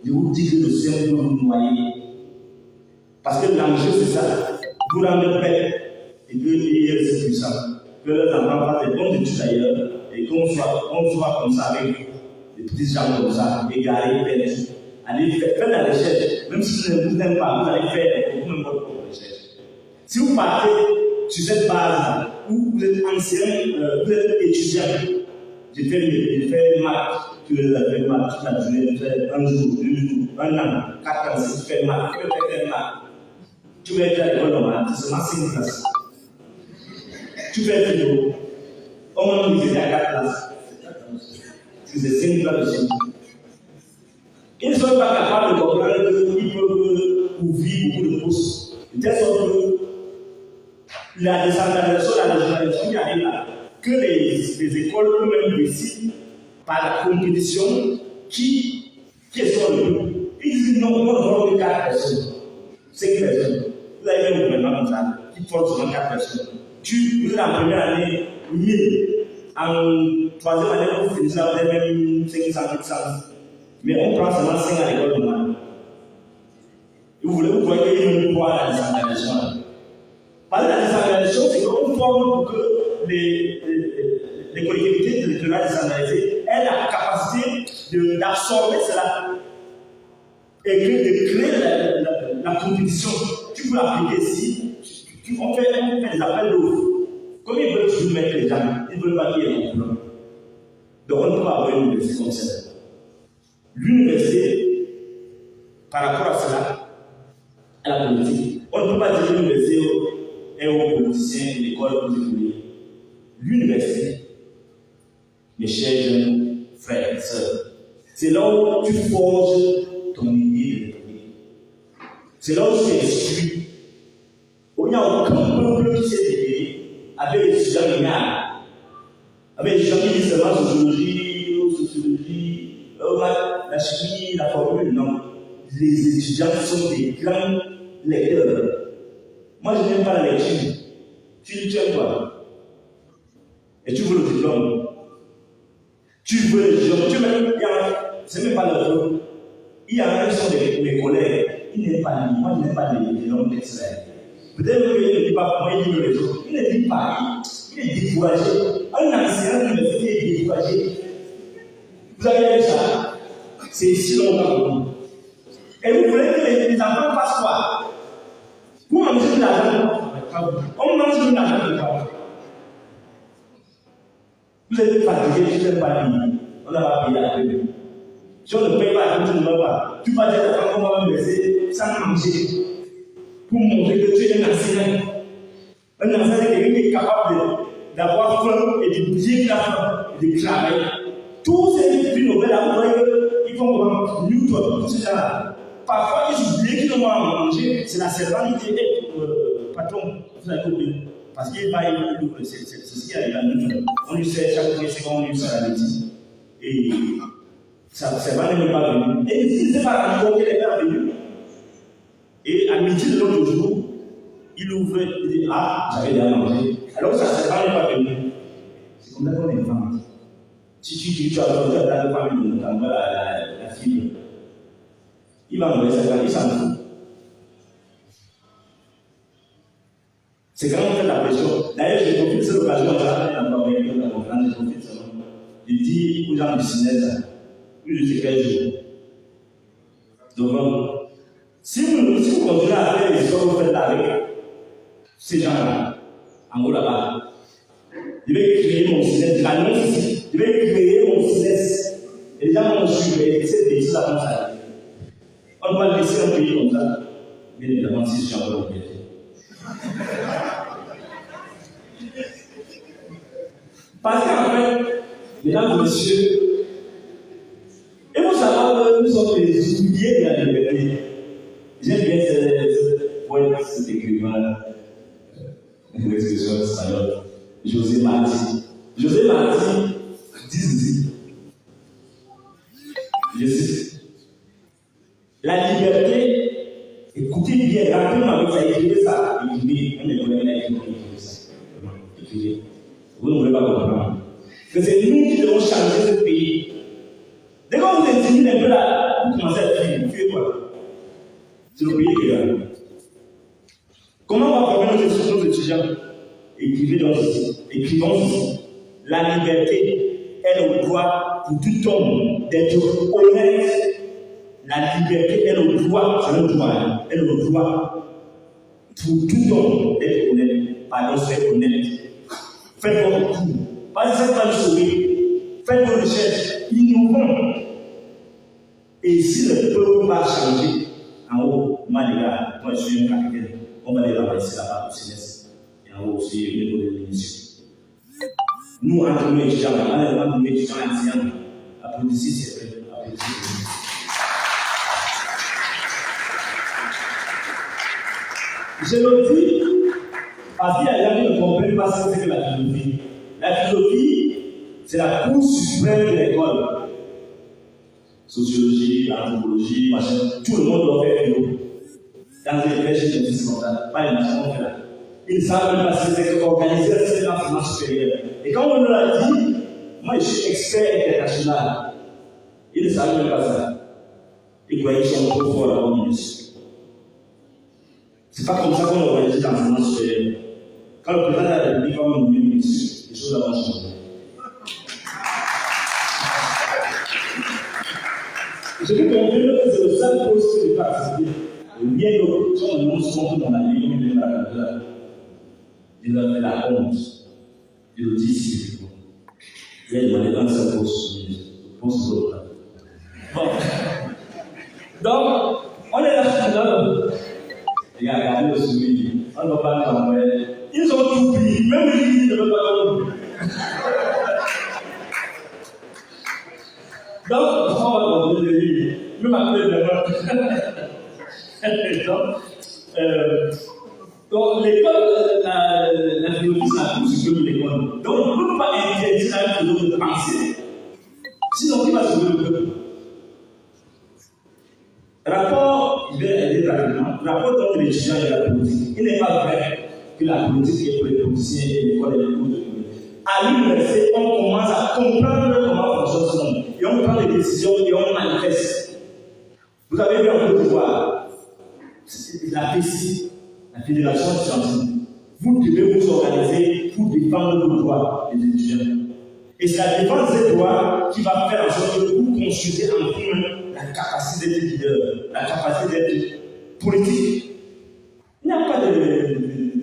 Je vous dis que le Seigneur veut vous noyer. Parce que l'enjeu, c'est ça. Vous rendez bête et que c'est puissant. Que leurs enfants fassent des bonnes études ailleurs et qu'on soit comme ça avec des petits gens comme ça, égarés, perdus. Allez faire la recherche. Même si vous n'aimez pas, vous allez faire vous-même votre propre recherche. Si vous partez sur cette base où vous êtes ancien, vous êtes étudiant, j'ai fait maths, tu as fait maths toute la journée, un jour, 2 jours, 1 an, 4 ans, si tu fais maths, tu peux faire maths. Tu vas être à l'école normale, c'est seulement 5 classes. Tu fais philo, au moins vous êtes à 4 classes. C'est 5 classes de philo. Ils ne sont pas capables de comprendre qu'ils peuvent ouvrir beaucoup de postes. De telle sorte que la décentralisation, la régionalisation qui arrive là, que les écoles eux-mêmes décident par la compétition qui sont le plus. Ils disent non, on ne voit que 4 personnes, 5 personnes. Vous avez un gouvernement comme ça, qui force seulement 4 personnes. Vous êtes en première année, 1000. En troisième année, vous finissez vous avez même 500, 600. Mais on prend seulement 5 à l'école normale. Et vous voyez qu'il y a la décentralisation. Parce que la décentralisation, c'est qu'on forme pour que les collectivités territoriales décentralisées aient la capacité d'absorber cela et de créer la compétition. Tu peux l'appliquer ici. On fait des appels d'offres. Comme ils veulent toujours mettre les gens, ils veulent pas qu'il y ait un problème. Donc on ne peut pas avoir une université comme ça. L'université, par rapport à cela, à la politique, on ne peut pas dire que l'université est aux politiciens et l'école aux écoliers. L'université, mes chers jeunes frères et sœurs, c'est là où tu forges ton idée de vie. C'est là où tu t'instruis. Il n'y a aucun peuple qui s'est élevé avec les étudiants ignares, avec les gens qui disent seulement sociologie, la chimie, la formule. Non. Les étudiants sont des grands lecteurs. Moi, je n'aime pas la lecture. Tu aimes quoi? Et tu veux le diplôme. Tu veux le diplôme. C'est même pas le diplôme. Il y a un son de mes collègues. Il n'est pas libre. Moi, je n'aime pas les langues d'Israël. Peut-être qu'il ne dit pas comment il dit les autres. Il ne dit pas. Il est découragé. Un ancien de l'université est découragé. Vous avez vu ça? C'est si longtemps pour nous. Et vous voulez que les enfants fassent quoi? Vous mangez de l'argent. On mange de l'argent de quoi? Vous êtes fatigué, je ne sais pas dire. On n'a pas payé la paix. Si on ne paye pas, tu ne vas pas. Tu vas dire à ta femme qu'on va me laisser sans manger. Pour montrer que tu es un enseignant. Un enseignant, c'est quelqu'un qui est capable d'avoir faim et de bien la faim et de travailler. Tous ces prix Nobel, là, vous voyez, ils font comme Newton, tout ça là. Parfois, ils oublient qu'ils n'ont pas à manger. C'est la servante qui dit, patron, vous avez compris. Parce qu'il va, c'est ce qu'il y a à Newton. On lui sert chaque 3 secondes, on lui sert la médecine. Et ça va ne pas venir. Et il ne sait pas quand il est venu. Et à midi de l'autre jour, il ouvre, il dit, ah, j'avais déjà mangé. Alors ça ne va pas venir. C'est comme ça qu'on est femme. Si tu dis que tu as besoin de la famille, notamment la fille, il va enlever sa famille, il s'en fout. C'est quand on fait la pression. D'ailleurs, je profite de cette occasion, je vais encore avec la conférence, je profite seulement. Je dis aux gens du cinéma, plus de 15 jours. Donc, si vous continuez à faire les choses que vous faites là avec ces gens-là, en haut là-bas, je vais créer mon silence, je l'annonce ici, je vais créer mon silence. Et les gens vont suivre, cette bêtise-là comme ça. On va laisser un pays comme ça. Bien évidemment, si je suis encore obligé. Parce qu'en fait, mesdames et messieurs, et vous savez, nous sommes les oubliés de la liberté. J'aime bien cet écrivain, l'expression espagnole, José Marti. José Marti dit, je cite, la liberté, écoutez bien, rapidement avec ça, écrivez ça, écrivez, on est collègues là, écrivez ça, écrivez. Vous ne pouvez pas comprendre. Que c'est nous qui devons changer ce pays. Dès que vous intimidez un peu là, vous commencez à fuir. Vous fuyez quoi? C'est le pays qui est là. Comment on va former nos étudiants? Écrivons ceci. La liberté est le droit pour tout homme d'être honnête. La liberté est le droit, c'est le droit, est le droit pour tout homme d'être honnête. Pardon, c'est honnête. Faites votre cours. Pas de cette sauver. Faites vos recherches innovantes. Et si le peuple va changer, en haut, moi les gars, moi je suis un capitaine, on va les ramasser là-bas au CNS. Et en haut aussi, il y a des munitions. Nous, entre nous étudiants, entre nous étudiants anciens, applaudissez, c'est vrai. Applaudissez. Je le dis parce qu'il y a des gens qui ne comprennent pas ce que c'est que la philosophie. La philosophie, c'est la cour suprême de l'école. Sociologie, anthropologie, machin, tout le monde doit faire philo. Dans les crèches, je dis comme ça, pas les machins qu'on fait là. Ils ne savent même pas ce que c'est qu'organiser un système d'enseignement supérieur. Et quand on nous l'a dit, moi je suis expert international. Ils ne savent même pas ça. Ils croyaient qu'ils sont trop forts là-bas au ministre. C'est pas comme ça qu'on organise l'enseignement supérieur. Quand le président de la République va nommer ministre, les choses vont changer. Je peux comprendre que c'est le seul poste de participer. Bien que si on nous montre mon ami, comme il est là, il a fait la honte. Il le dit ici. Il a demandé dans sa poste de l'autre. Bon. Donc, on est là. Il a regardé le souvenir. On ne va pas nous envoyer. Ils ont tout pris. Même lui, il ne veut pas nous. Donc, on va demander de lui. Je m'appelle d'abord. Donc, l'école, la philosophie, c'est la plus supérieure de l'école. Donc, on ne peut pas interdire à un philosophe de penser. Sinon, qui va sauver le peuple? Rapport, je vais aider rapidement. Rapport entre l'étudiant et la politique. Il n'est pas vrai que la politique est pour les politiciens et l'école est pour les à l'université, on commence à comprendre comment fonctionne ce monde. Et on prend des décisions et on manifeste. Vous avez vu en Côte d'Ivoire, la FESI, la Fédération scientifique. Vous devez vous organiser pour défendre vos droits, les étudiants. Et c'est la défense des droits qui va faire en sorte que vous construisez en vous la capacité d'être leader, la capacité d'être politique. Il n'y a pas de.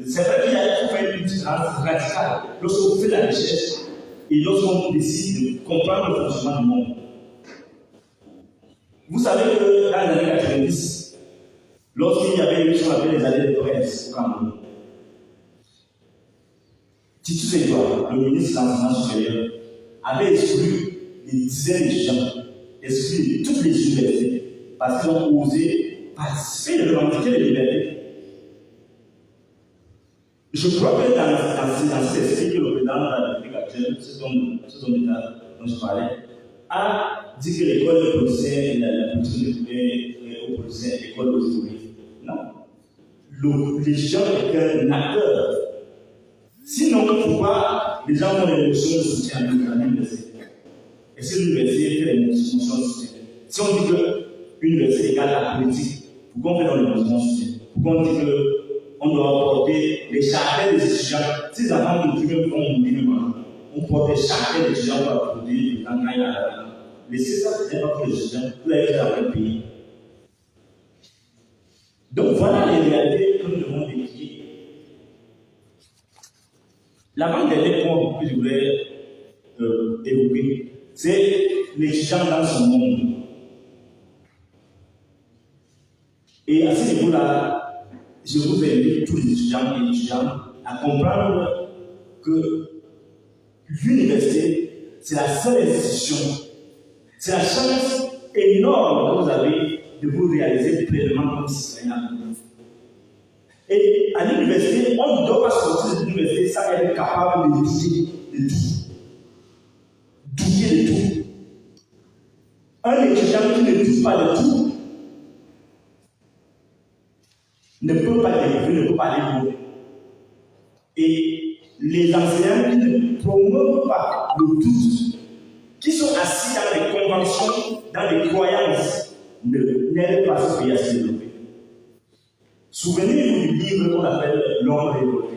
C'est vrai qu'il y a une différence radicale lorsqu'on fait la recherche et lorsqu'on décide de comprendre le fonctionnement du monde. Vous savez que dans les années 90, lorsqu'il y avait ce qu'on appelle les années de presse au Cameroun, Titus Edouard, le ministre de l'Enseignement supérieur, avait exclu des dizaines d'étudiants, exclu toutes les universités, parce qu'ils ont osé participer et revendiquer les libertés. Je crois que dans cet esprit que le président de la République actuelle, ce dont je parlais, a dit que l'école de professeur, la politique est au professeur, l'école aux ouvriers. Non. L'étudiant est un acteur. Sinon, pourquoi les gens ont des notions de soutien à l'université? Et si l'université fait des notions de soutien? Si on dit que l'université égale la politique, pourquoi on fait dans les notions de soutien? Pourquoi on dit qu'on doit porter les charters des étudiants? Si les enfants de Dieu font minimum, on porte les charters des étudiants pour applaudir le temps qu'il y a. Laissez ça, ce n'est pas pour les étudiants, vous l'avez fait dans le pays. Donc voilà les réalités que nous devons étudier. L'avant-dernier point que je voulais évoquer, c'est l'étudiant dans son monde. Et à ce niveau-là, je vous invite tous les étudiants et étudiantes à comprendre que l'université, c'est la seule institution, c'est la chance énorme que vous avez de vous réaliser pleinement comme citoyen. Et à l'université, on ne doit pas sortir de l'université sans être capable de douter de tout. Douter de tout. Un étudiant qui ne doute pas de tout ne peut pas développer, ne peut pas aller loin. Et les enseignants qui ne promeuvent pas le doute, qui sont assis dans les conventions, dans les croyances, n'aident pas ce pays à se développer. Souvenez-vous du livre qu'on appelle L'homme révolté.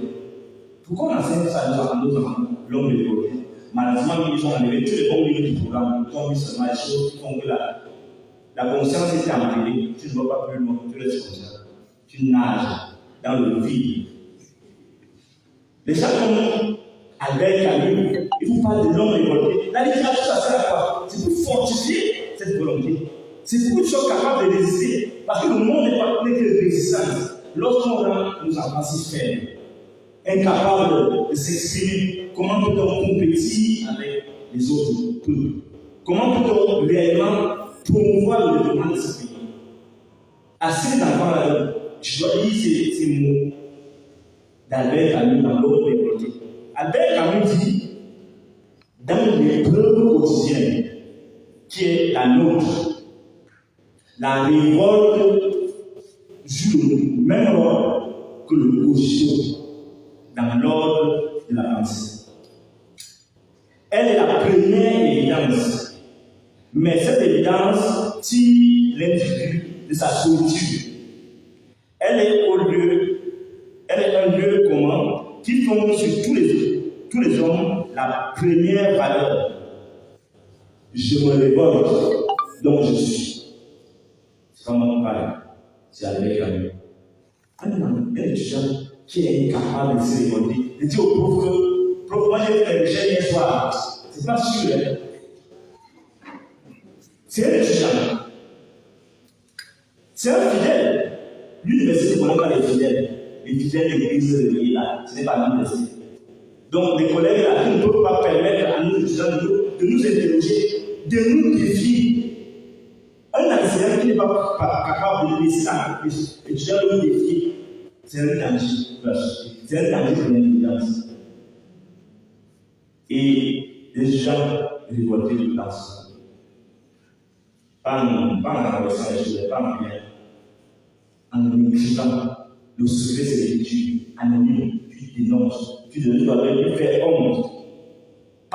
Pourquoi on enseigne ça à nos enfants, L'homme révolté? Malheureusement, ils ont enlevé tous les bons livres du programme, ils ont mis seulement les choses qui font que la conscience est empirée. Tu ne vas pas plus loin, tu restes comme ça. Tu nages dans le vide. Les gens comme Albert Camus, ils vous parlent de l'homme révolté. La littérature, ça sert à quoi? C'est pour fortifier cette volonté. C'est pour qu'ils soient capables de résister. Parce que le monde n'est pas que de résistance. Lorsqu'on rend nos enfants si faibles, incapables de s'exprimer, comment peut-on compétir avec les autres peuples? Comment peut-on réellement promouvoir le développement de ce pays? À cet enfant-là, je dois lire ces mots d'Albert Camus dans L'homme révolté. Albert Camus dit, dans l'épreuve quotidienne qui est la nôtre, la révolte joue le même rôle que le caution dans l'ordre de la pensée. Elle est la première évidence, mais cette évidence tire l'individu de sa solitude. Elle est un lieu commun qui fonde sur tous les hommes la première valeur. Je me révolte, donc je suis. C'est comme on parle, c'est avec Camus. Un étudiant qui est incapable de se révolter, de dire au prof que, prof, moi j'ai fait les recherches hier soir, c'est pas sûr. Hein? C'est un étudiant. C'est un fidèle. L'université ne connaît pas les fidèles. Les fidèles de l'église de l'île là, ce n'est pas l'université. Donc les collègues là qui ne peuvent pas permettre à nos étudiants de nous interroger, de nous défier. Un enseignant qui n'est pas capable de laisser l'étudiant nous défier, c'est un danger pour la société. C'est un danger pour l'intelligence. Et les étudiants révoltés de classe. Pas en traversant les choses, pas en rien. En écrivant, le secret c'est l'écriture. Anonyme, tu dénonces, tu dois faire honte.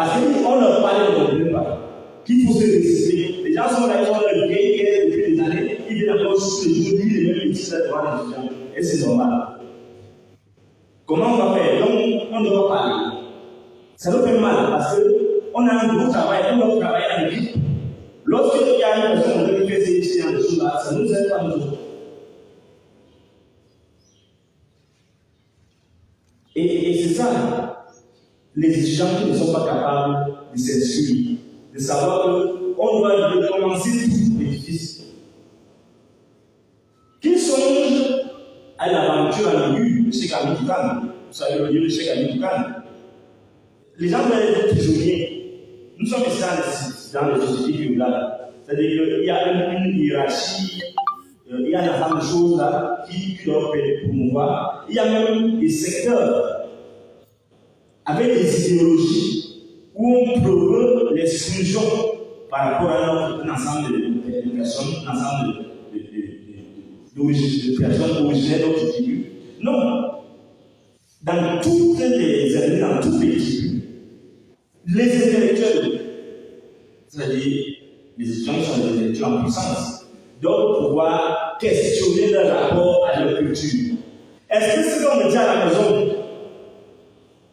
Parce qu'on leur parlait de comprendre pas. Qu'il faut se résister. Les gens sont là, ils sont là, depuis des années, ils viennent encore tous les jours, ils les mêmes bêtises devant les étudiants. Et c'est normal. Comment on va faire? Donc, on doit parler. Ça nous fait mal parce qu'on a un gros travail, on doit travailler en équipe. Lorsqu'il y a une personne qui fait ces étudiants de choses-là, ça ne nous aide pas nous autres. Et c'est ça, les étudiants qui ne sont pas capables de s'inscrire, de savoir qu'on doit recommencer tout l'édifice. Qu'ils songent à l'aventure en aigu de Cheikh Hamidou Kane. Vous savez le livre de Cheikh Hamidou Kane. Les gens doivent être prisonniers. Nous sommes ici dans les sociétés féodales. C'est-à-dire qu'il y a une hiérarchie, il y a un ensemble de choses là qui doivent promouvoir. Il y a même des secteurs avec des idéologies où on promeut l'exclusion par rapport à un ensemble de personnes, un ensemble de personnes originaires d'autres tribus. Non. Dans toutes les années, dans toutes les tribus, les intellectuels, c'est-à-dire les étudiants sont des intellectuels en puissance, doivent pouvoir questionner leur rapport à leur culture. Est-ce que ce qu'on me dit à la maison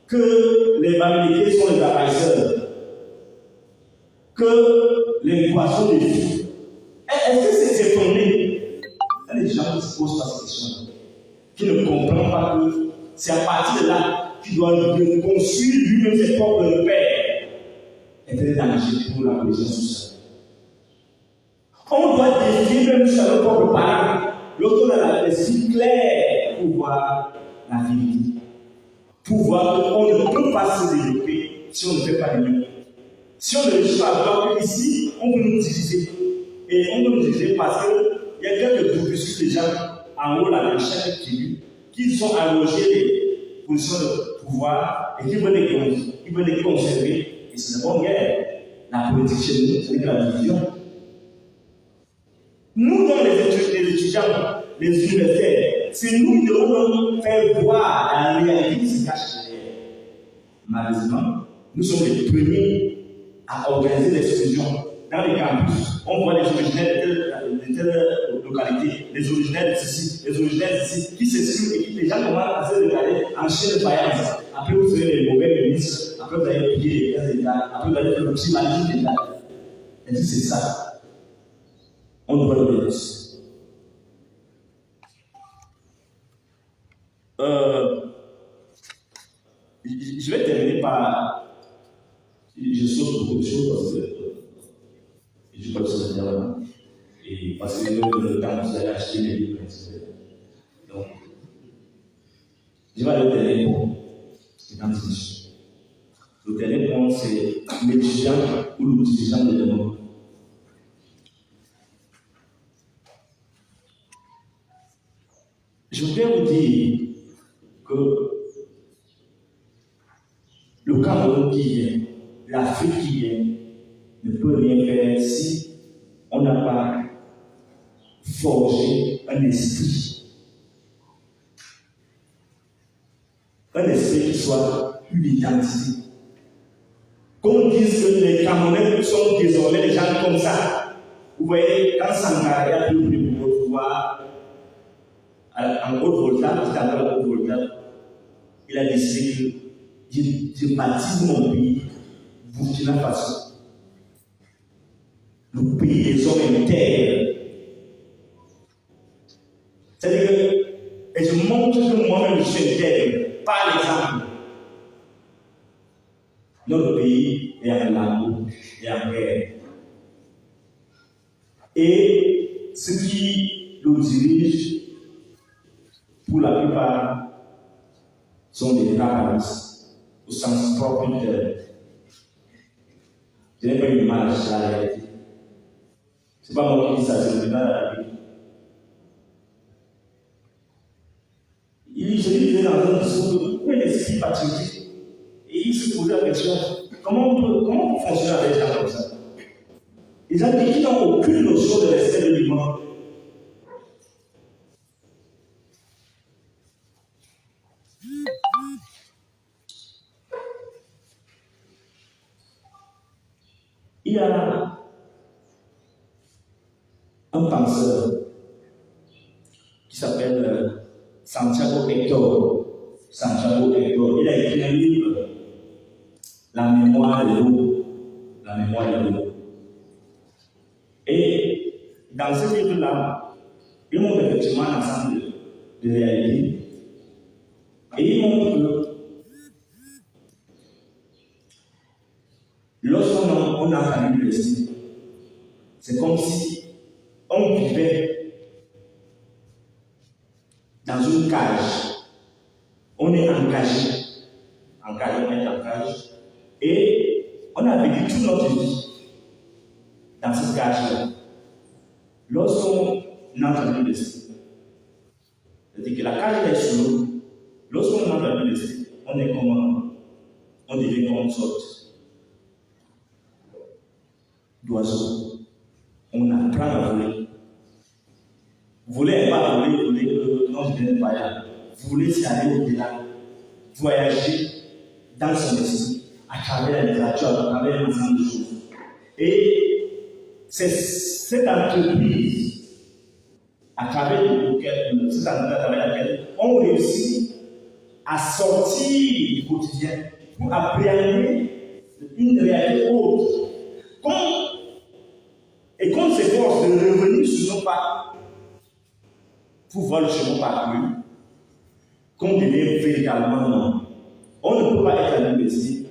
que les Bamileke sont les envahisseurs, que les poissons des fous, est-ce que c'est fondé? Il y a des gens qui se posent pas cette question, qui ne comprennent pas que c'est à partir de là qu'il doit construire lui-même ses propres repères. Est un danger pour la cohésion sociale. On doit définir même sur nos propres parents, lorsqu'on a l'esprit clair pour voir la vérité. Pour voir qu'on ne peut pas se développer si on ne fait pas de mieux. Si on ne réussit pas à voir qu'ici, on peut nous diviser. Et on peut nous diviser parce qu'il y a quelques groupuscules déjà en haut là, dans chaque tribu qui sont allongés des positions de pouvoir et qui veulent les conserver. Et c'est une bonne guerre. La politique chez nous, c'est la division. Nous, donc les étudiants, les universitaires, c'est nous qui devons faire voir la réalité qui se cache derrière. Malheureusement, nous sommes les premiers à organiser l'exclusion. Dans les campus, on voit les originaires de telle localité, les originaires de ceci, les originaires de ceci, qui s'excluent et qui les gens commencent à se regarder en chaîne de faïence. Après, vous serez les mauvais ministres, après, vous allez payer les caisses d'État, après, vous allez faire le petit manager d'État. Et dit, c'est ça. On doit le dénoncer. Je vais terminer par. Je saute beaucoup de choses parce que je ne peux pas se dire là. Et parce que le temps, vous allez acheter les livres. Donc, je vais aller au dernier point. Le dernier point, c'est l'étudiant ou l'utilisant de l'élément. Je voudrais vous dire que le Cameroun qui vient, l'Afrique qui vient, ne peut rien faire si on n'a pas forgé un esprit. Un esprit qui soit une identité. Qu'on dise que les Camerounais sont désormais des gens comme ça. Vous voyez, quand Sankara a pris le pouvoir en Haute-Volta, qui s'appelle la Haute-Volta, il a décidé que je baptise mon pays, Burkina Faso. Le pays des hommes intègres. C'est-à-dire que, et je montre que moi-même je suis intègre, par l'exemple. Notre pays est en l'amour et en guerre. Et ce qui nous dirige, pour la plupart, sont des rapaces au sens propre du terme. Je n'ai pas une image à la réalité. Ce n'est pas moi qui dis ça, c'est le dans la Bible. Il se disait dans un discours où est l'esprit patriotique. Et il se posait la question comment on peut fonctionner avec des gens comme ça? Ils ont dit qu'ils n'ont aucune notion de respect de l'humain. Il y a un penseur qui s'appelle Santiago Hector. Santiago Hector. Il a écrit un livre, La mémoire de l'eau. La mémoire de l'eau. Et dans ce livre-là, il montre effectivement un ensemble de réalités. Et il montre que lorsqu'on a entendu le destin, c'est comme si on vivait dans une cage. On est engagé. Engagé, on est en cage. Et on a vécu toute notre vie dans cette cage-là. Lorsqu'on a entendu le destin, c'est-à-dire que la cage est sur l'eau. Lorsqu'on a entendu le destin, on est comme on devient comme une sorte d'oiseau. On apprend à voler. Voler n'est pas voler, non, je n'aime pas là. Voler, c'est aller au-delà. Voyager dans son esprit, à travers la littérature, à travers l'ensemble des choses. Et c'est cette entreprise, à travers laquelle on réussit à sortir du quotidien pour appréhender une réalité autre. Et qu'on s'efforce de revenir sur nos pas pour voir le chemin parcouru, qu'on devient véritablement non. On ne peut pas être à l'université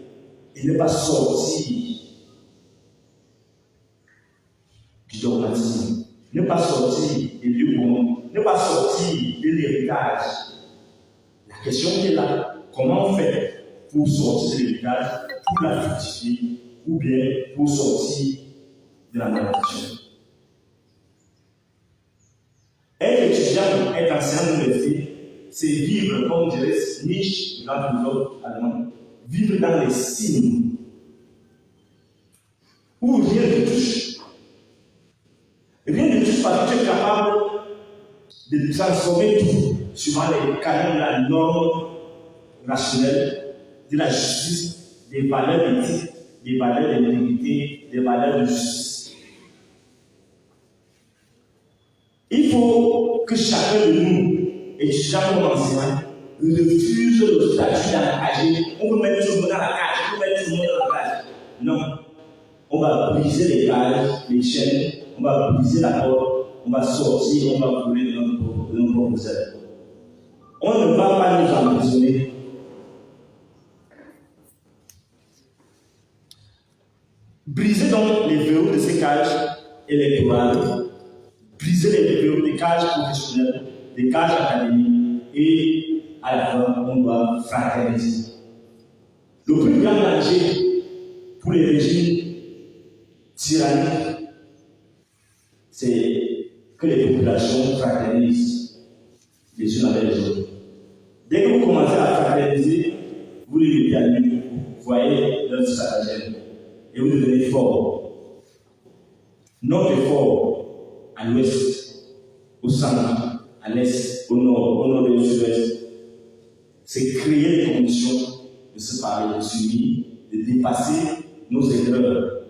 et ne pas sortir du dogmatisme, ne pas sortir des lieux communs, ne pas sortir de l'héritage. La question qui est là, comment on fait pour sortir de l'héritage, pour la fructifier, ou bien pour sortir de la malédiction. Être étudiant, être enseignant à l'université, c'est vivre, comme dirait Nietzsche, grand philosophe allemand, vivre dans les signes, où rien ne touche. Rien ne touche parce que tu es capable de transformer tout suivant les canons de la norme rationnelle, de la justice, des valeurs éthiques, des valeurs de vérité, des valeurs de justice. Il faut que chacun de nous, étudiants comme enseignants, refuse le statut d'engagé. On peut mettre tout le monde dans la cage, on peut mettre tout le monde dans la cage. Non. On va briser les cages, les chaînes, on va briser la porte, on va sortir, on va voler de notre propre cerveau. On ne va pas nous emprisonner. Briser donc les verrous de ces cages électorales, briser les verrous des cages professionnelles, des cages académiques, et à la fin, on doit fraterniser. Le plus grand danger pour les régimes tyranniques, c'est que les populations fraternisent les unes avec les autres. Dès que vous commencez à fraterniser, vous les mettez à nu, vous voyez leur stratagème et vous devenez fort. Notre effort à l'ouest, au centre, à l'est, au nord et au sud-ouest, c'est créer les conditions de se parler, de s'unir, de dépasser nos erreurs.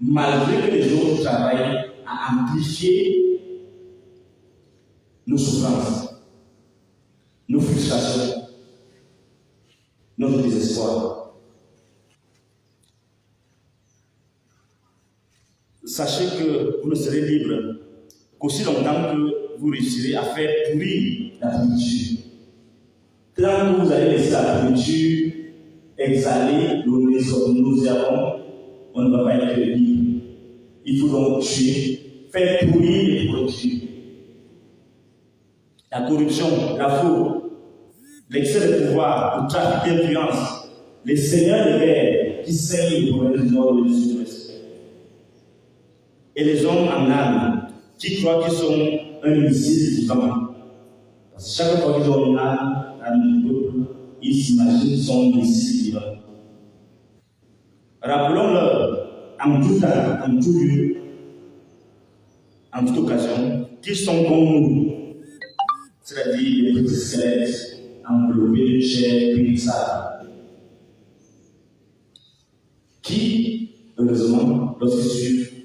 Malgré que les autres travaillent à amplifier nos souffrances, nos frustrations, notre désespoir. Sachez que vous ne serez libre qu'aussi longtemps que vous réussirez à faire pourrir la pourriture. Tant que vous allez laisser la pourriture exhaler, nous avons, on ne va pas être libre. Il faut donc tuer, faire pourrir les pourritures. La corruption, la fraude, l'excès de pouvoir, le trafic d'influence, les seigneurs de guerre qui saignent les provinces du nord et du sud-ouest. Et les hommes en armes qui croient qu'ils sont un missile vivant. Parce que chaque fois qu'ils ont une arme du peuple, ils s'imaginent qu'ils sont un missile vivant. Rappelons-leur en tout temps, en tout lieu, en toute occasion, qu'ils sont comme nous, c'est-à-dire les petits squelettes enveloppés de chair grisâtre, qui heureusement, lorsqu'ils suivent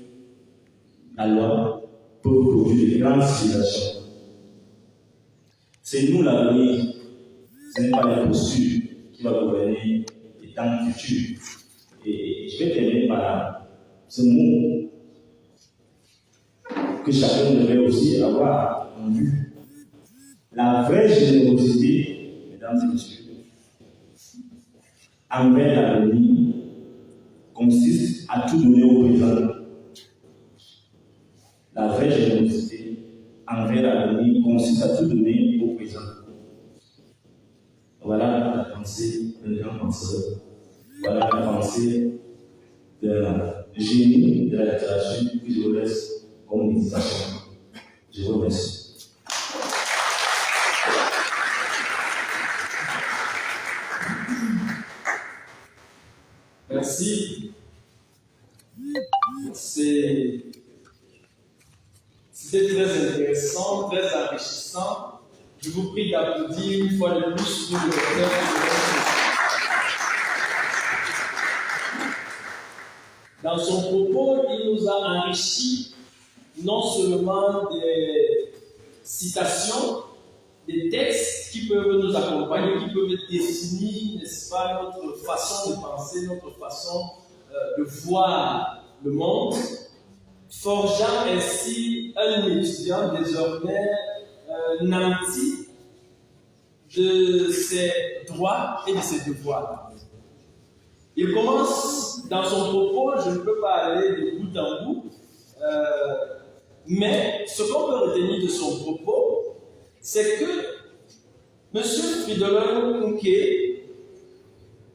la loi, peuvent produire de grandes civilisations. C'est nous l'avenir, ce n'est pas l'imposture qui va gouverner les temps futurs. Et je vais terminer par ce mot que chacun devrait aussi avoir en vue. La vraie générosité, mesdames et messieurs, envers l'avenir, consiste à tout donner au présent. La vraie générosité envers l'avenir consiste à tout donner au présent. Voilà la pensée d'un grand penseur. Voilà la pensée d'un génie de la littérature que je vous laisse comme méditation. Je vous remercie. Merci. C'était très intéressant, très enrichissant. Je vous prie d'applaudir une fois de plus pour le docteur. Dans son propos, il nous a enrichi non seulement des citations, des textes qui peuvent nous accompagner, qui peuvent définir, n'est-ce pas, notre façon de penser, notre façon de voir le monde, forgeant ainsi un étudiant désormais nanti de ses droits et de ses devoirs. Il commence dans son propos, je ne peux pas aller de bout en bout, mais ce qu'on peut retenir de son propos, c'est que M. Fridolin Couquet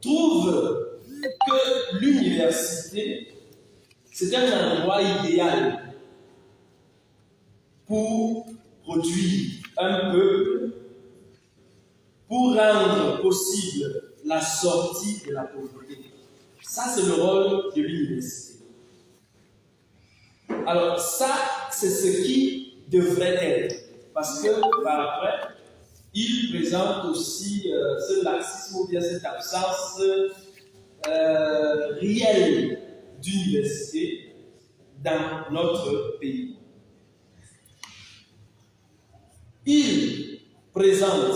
trouve que l'université, c'est un endroit idéal pour produire un peuple, pour rendre possible la sortie de la pauvreté. Ça, c'est le rôle de l'université. Alors, ça, c'est ce qui devrait être. Parce que, par après, il présente aussi ce laxisme ou bien cette absence réelle d'université dans notre pays. Il présente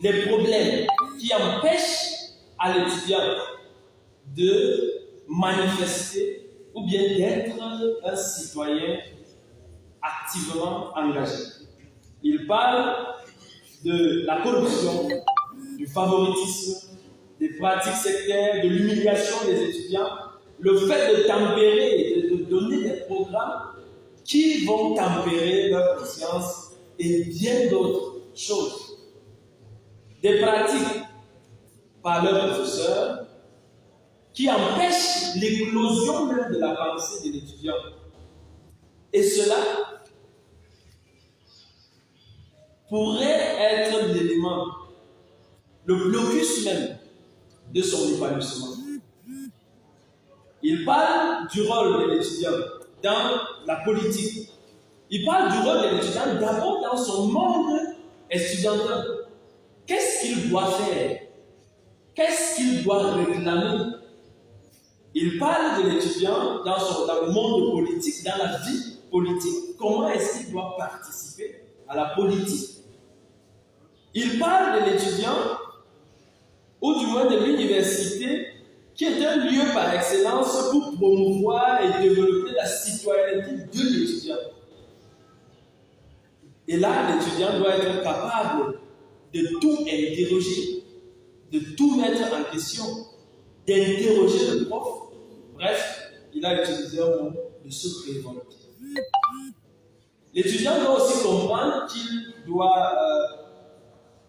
les problèmes qui empêchent à l'étudiant de manifester ou bien d'être un citoyen activement engagé. Il parle de la corruption, du favoritisme, des pratiques sectaires, de l'humiliation des étudiants, le fait de tempérer, de donner des programmes qui vont tempérer leur conscience et bien d'autres choses. Des pratiques par leurs professeurs qui empêchent l'éclosion même de la pensée de l'étudiant. Et cela pourrait être l'élément, le blocus même de son épanouissement. Il parle du rôle de l'étudiant dans la politique. Il parle du rôle de l'étudiant d'abord dans son monde estudiantin. Qu'est-ce qu'il doit faire? Qu'est-ce qu'il doit réclamer? Il parle de l'étudiant dans le monde politique, dans la vie politique. Comment est-ce qu'il doit participer à la politique? Il parle de l'étudiant, ou du moins de l'université, qui est un lieu par excellence pour promouvoir et développer la citoyenneté de l'étudiant. Et là, l'étudiant doit être capable de tout interroger, de tout mettre en question, d'interroger le prof. Bref, il a utilisé un mot de se révolter. L'étudiant doit aussi comprendre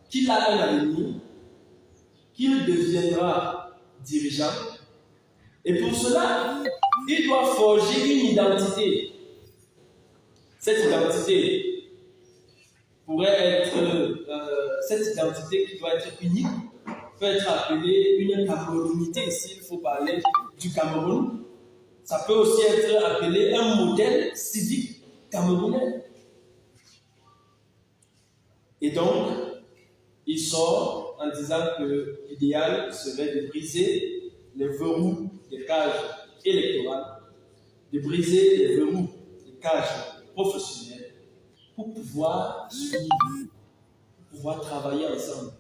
qu'il a un avenir, qu'il deviendra dirigeant. Et pour cela, il doit forger une identité. Cette identité pourrait être, cette identité qui doit être unique, peut être appelée une camerounité, s'il faut parler du Cameroun. Ça peut aussi être appelé un modèle civique camerounais. Et donc, il sort en disant que l'idéal serait de briser les verrous des cages électorale, de briser les verrous des cages professionnelles pour pouvoir suivre, pour pouvoir travailler ensemble.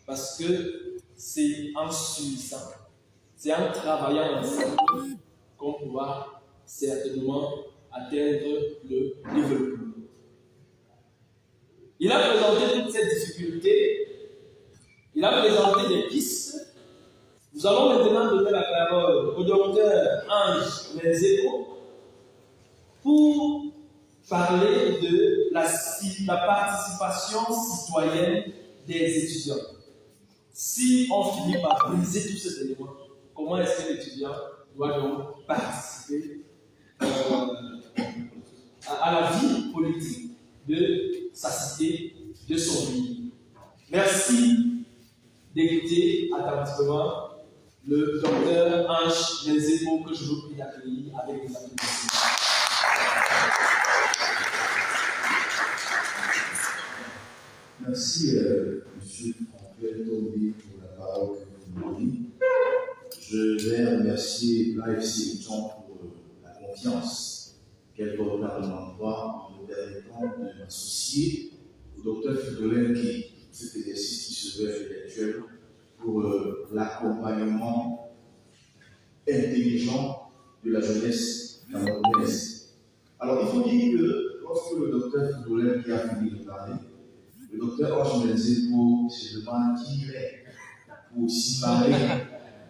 Parce que c'est en s'unissant, c'est en travaillant ensemble qu'on pourra certainement atteindre le développement. Il a présenté toutes ces difficultés, il a présenté des pistes. Nous allons maintenant donner la parole au docteur Ange Menzeko pour parler de la participation citoyenne des étudiants. Si on finit par briser tous ces éléments, comment est-ce que l'étudiant doit donc participer à la vie politique de sa cité, de son pays? Merci d'écouter attentivement le docteur Ange Menzeko, que je vous prie d'accueillir avec des applaudissements. Merci, M. Franklin Tomé, pour la parole que vous m'avez donnée. Je vais remercier l'AFC Jean pour la confiance qu'elle porte à mon endroit en me permettant de m'associer au docteur Fridolin qui, cet exercice qui se veut intellectuel, pour l'accompagnement intelligent de la jeunesse camerounaise. Alors, il faut dire que lorsque le docteur Fridolin qui a fini de parler, le docteur Ange Menzeko se demande qui il est pour s'y parler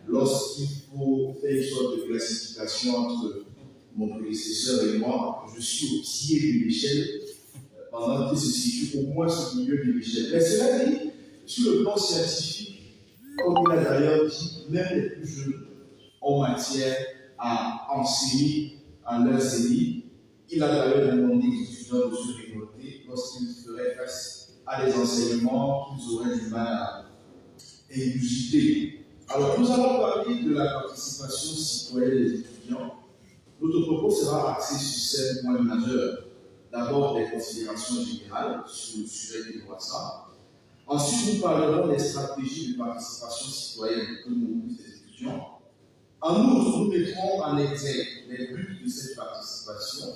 lorsqu'il faut faire une sorte de classification entre mon prédécesseur et moi. Je suis au pied de l'échelle pendant qu'il se situe au moins au milieu de l'échelle. Mais cela dit, sur le plan scientifique, comme il a d'ailleurs dit, même les plus jeunes en matière à enseigner à leur CENI, il a d'ailleurs demandé aux étudiants de se révolter lorsqu'ils feraient face à des enseignements qu'ils auraient du mal à élucider. Alors, nous allons parler de la participation citoyenne des étudiants. Notre propos sera axé sur 5 points majeurs. D'abord, des considérations générales sur le sujet des droits. Ensuite, nous parlerons des stratégies de participation citoyenne que nous proposent les étudiants. En outre, nous mettrons en exergue les buts de cette participation,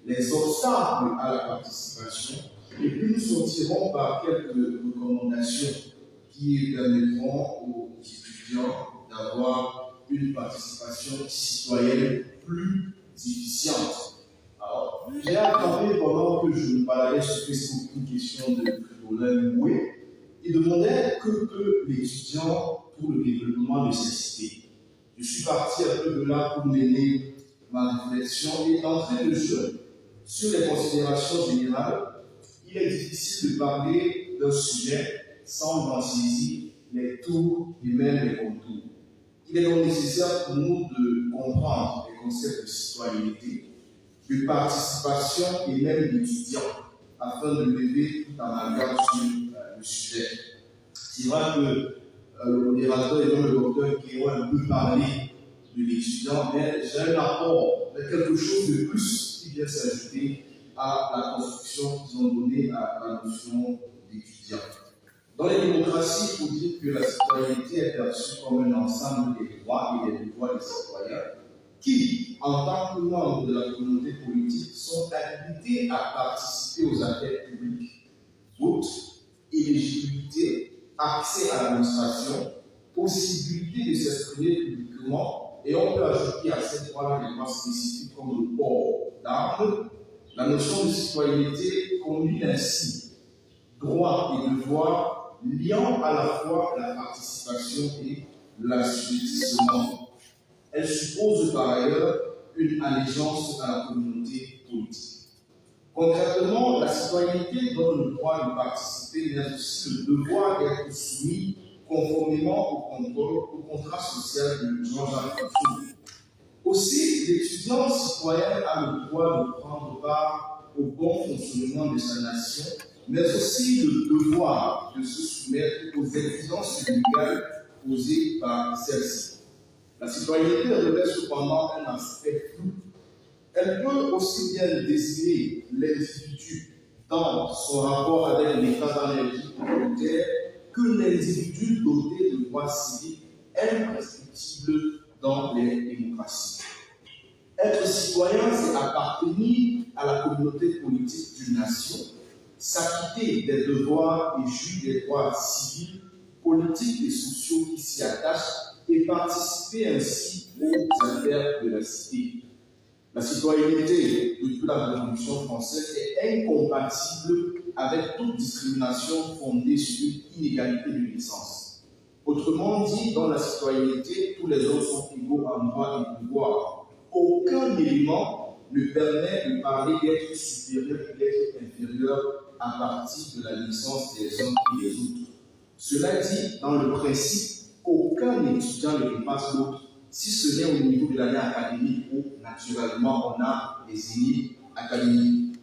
les obstacles à la participation, et puis nous sortirons par quelques recommandations qui permettront aux étudiants d'avoir une participation citoyenne plus efficiente. Alors, j'ai attrapé pendant que je me baladais sur Facebook une question de Fridolin Moué. Il demandait que peut l'étudiant pour le développement de sa cité. Je suis parti un peu de là pour mener ma réflexion et d'entrée de jeu sur les considérations générales. Il est difficile de parler d'un sujet sans en saisir les tours et même les contours. Il est donc nécessaire pour nous de comprendre les concepts de citoyenneté, de participation et même d'étudiants, afin de lever tout amalgame sur le sujet. C'est vrai que le modérateur et le docteur qui ont un peu parlé de l'étudiant, mais j'ai un apport, quelque chose de plus qui vient s'ajouter à la construction qu'ils ont donnée à la notion d'étudiant. Dans les démocraties, il faut dire que la citoyenneté est perçue comme un ensemble des droits et des devoirs des citoyens qui, en tant que membres de la communauté politique, sont habilités à participer aux affaires publiques. Vote, éligibilité, accès à l'administration, possibilité de s'exprimer publiquement, et on peut ajouter à ces droits des droits spécifiques comme le port d'armes. La notion de citoyenneté combine ainsi droits et devoirs liant à la fois la participation et l'assujettissement. Elle suppose par ailleurs une allégeance à la communauté politique. Concrètement, la citoyenneté donne le droit de participer, mais aussi le devoir d'être soumis conformément au contrôle, au contrat social de Jean-Jacques Rousseau. Aussi, l'étudiant citoyen a le droit de prendre part au bon fonctionnement de sa nation, mais aussi le devoir de se soumettre aux exigences légales posées par celle-ci. La citoyenneté revêt cependant un aspect flou. Elle peut aussi bien désigner l'individu dans son rapport avec l'état d'énergie communautaire que l'individu doté de droits civiques imprescriptibles dans les démocraties. Être citoyen, c'est appartenir à la communauté politique d'une nation, s'acquitter des devoirs et jouir des droits civils, politiques et sociaux qui s'y attachent et participer ainsi aux affaires de la cité. La citoyenneté, depuis la Révolution française, est incompatible avec toute discrimination fondée sur une inégalité de naissance. Autrement dit, dans la citoyenneté, tous les hommes sont égaux en droit et pouvoir. Aucun élément ne permet de parler d'être supérieur et d'être inférieur à partir de la naissance des uns et des autres. Cela dit, dans le principe, aucun étudiant ne dépasse l'autre, si ce n'est au niveau de l'année académique où, naturellement, on a des aînés académiques.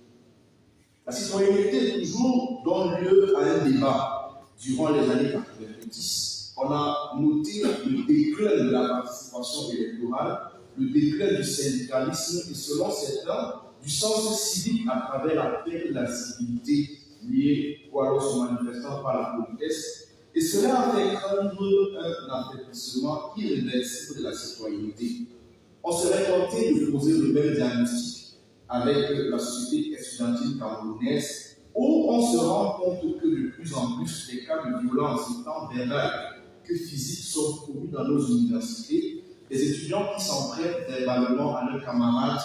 La citoyenneté, toujours, donne lieu à un débat. Durant les années 90, on a noté le déclin de la participation électorale, le déclin du syndicalisme et, selon certains, du sens civique à travers la perte de la civilité liée ou alors se manifestant par la politesse. Et cela a fait craindre un affaiblissement irréversible de la citoyenneté. On serait tenté de poser le même diagnostic avec la société estudiantine camerounaise, où on se rend compte que de plus en plus les cas de violence, tant verbales que physiques, sont commis dans nos universités. Les étudiants qui s'en prennent verbalement à leurs camarades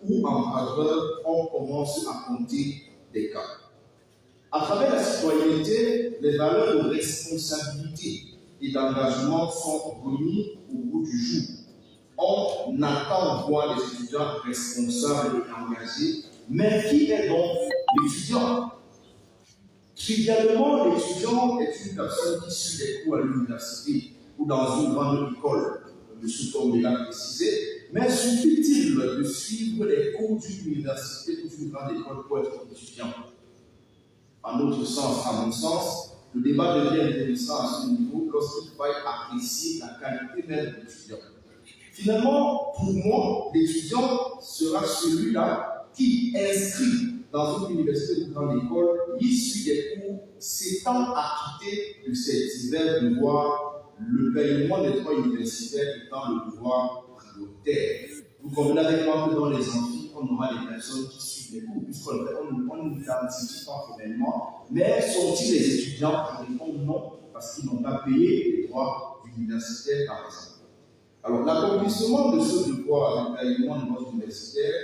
ou en faveur, on commence à compter des cas. À travers la citoyenneté, les valeurs de responsabilité et d'engagement sont remises au goût du jour. On attend voir des étudiants responsables et engagés, mais qui est donc l'étudiant? Trivialement, l'étudiant est une personne qui suit des cours à l'université ou dans une grande école, M. Tombe l'a précisé, mais suffit-il de suivre les cours d'une université ou d'une grande école pour être étudiant? En autre sens, à mon sens, le débat devient intéressant à ce niveau lorsqu'il faut apprécier la qualité même de l'étudiant. Finalement, pour moi, l'étudiant sera celui-là qui inscrit dans une université ou une grande école, il suit des cours, s'étant acquitté de ses divers devoirs, le paiement des droits universitaires étant le devoir prioritaire. Vous convenez avec moi que dans les amphis, on aura des personnes qui suivent les cours, puisqu'on ne l'identifie pas formellement, mais sont-ils les étudiants? Je réponds non, parce qu'ils n'ont pas payé les droits universitaires, par exemple. Alors, l'accomplissement de ce devoir de paiement de droits universitaires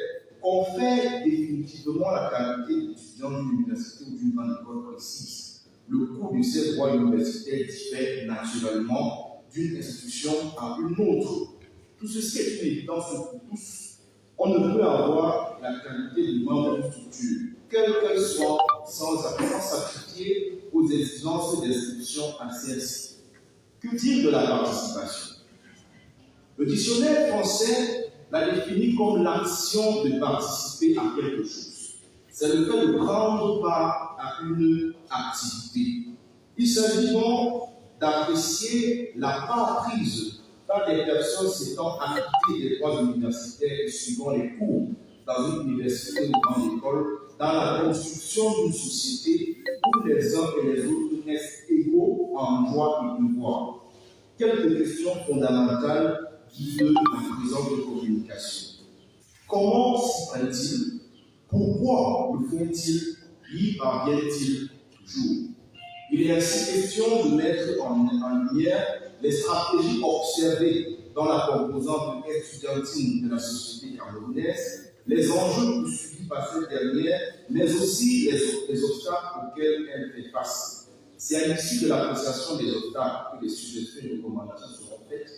confère définitivement la qualité d'étudiant d'une université ou d'une grande école précise. Le coût de ces droits universitaires diffère naturellement d'une institution à une autre. Tout ceci est une évidence pour tous. On ne peut avoir la qualité de membre d'une structure, quelle qu'elle soit, sans s'appliquer aux exigences d'inscription à celle-ci. Que dire de la participation? Le dictionnaire français l'a défini comme l'action de participer à quelque chose. C'est le fait de prendre part à une activité. Il s'agit donc d'apprécier la part prise par des personnes s'étant acquittées des droits universitaires et suivant les cours dans une université ou une grande école, dans la construction d'une société où les uns et les autres restent égaux en droits et devoirs. Quelques questions fondamentales guident la présente communication. Comment s'y prennent-ils? Pourquoi le font-ils? Y parviennent-ils toujours? Il est ainsi question de mettre en lumière les stratégies observées dans la composante estudiantine de la société camerounaise, les enjeux poursuivis par cette dernière, mais aussi les obstacles auxquels elle fait face. C'est à l'issue de l'appréciation des obstacles que les suggestions et recommandations seront faites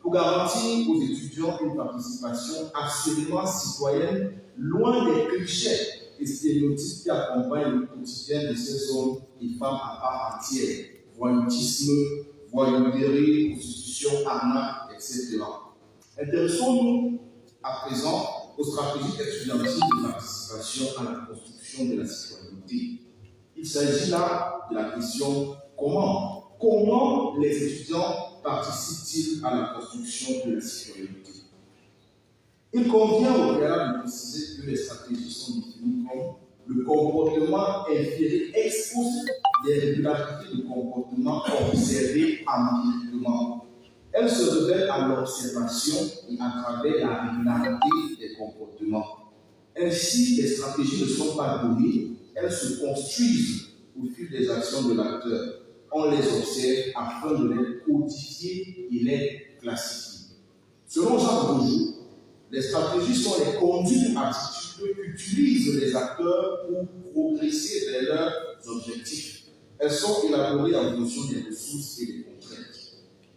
pour garantir aux étudiants une participation absolument citoyenne, loin des clichés et stéréotypes qui accompagnent le quotidien de ces hommes et femmes à part entière, voyoutisme, voyouterie, prostitution, arnaque, etc. Intéressons-nous à présent aux stratégies estudiantines de participation à la construction de la citoyenneté. Il s'agit là de la question comment? Comment les étudiants participent-ils à la construction de la citoyenneté? Il convient au préalable de préciser que les stratégies sont définies comme le comportement inféré expose des régularités de comportement observées empiriquement. Elle se révèle à l'observation et à travers la régularité des comportements. Ainsi, les stratégies ne sont pas données, elles se construisent au fil des actions de l'acteur. On les observe afin de les codifier et les classifier. Selon Jacques Beaujour, les stratégies sont les conduites attitudes qu'utilisent les acteurs pour progresser vers leurs objectifs. Elles sont élaborées en fonction des ressources et des contraintes.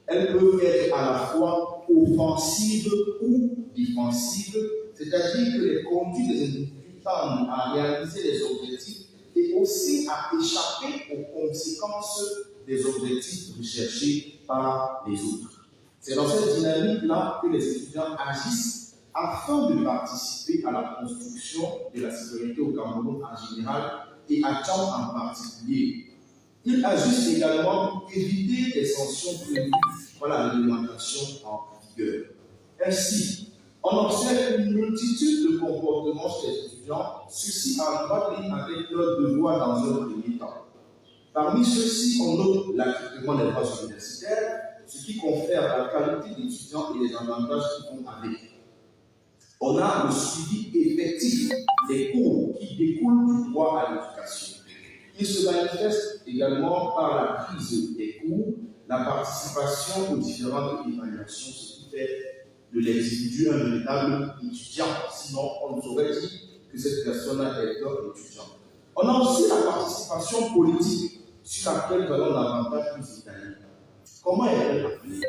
Elles peuvent être à la fois offensives ou défensives, c'est-à-dire que les conduites des individus tendent à réaliser les objectifs et aussi à échapper aux conséquences des objectifs recherchés par les autres. C'est dans cette dynamique-là que les étudiants agissent afin de participer à la construction de la citoyenneté au Cameroun en général et à Tchad en particulier. Ils agissent également pour éviter les sanctions prévues par la réglementation en vigueur. Ainsi, on observe une multitude de comportements chez les étudiants, ceux-ci en droite ligne avec leur devoir dans un premier temps. Parmi ceux-ci, on note l'acquittement des droits universitaires, ce qui confère la qualité d'étudiant et les avantages qui vont avec. On a le suivi effectif des cours qui découlent du droit à l'éducation. Il se manifeste également par la prise des cours, la participation aux différentes évaluations, ce qui fait de l'individu un véritable étudiant. Sinon, on ne saurait dire que cette personne-là est un étudiant. On a aussi la participation politique, sur laquelle nous allons davantage plus étaler. Comment est-elle appelée?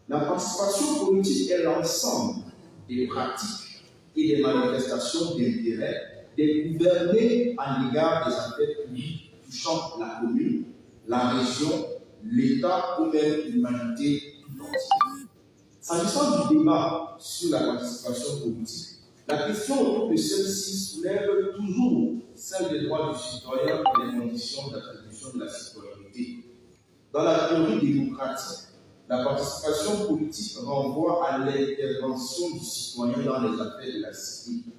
La participation politique est l'ensemble des pratiques et des manifestations d'intérêt des gouvernés à l'égard des affaires publiques touchant la commune, la région, l'État ou même l'humanité tout entière. S'agissant du débat sur la participation politique, la question autour de celle-ci soulève toujours celle des droits du citoyen et des conditions d'attribution de la citoyenneté. Dans la théorie démocratique, la participation politique renvoie à l'intervention du citoyen dans les affaires de la cité.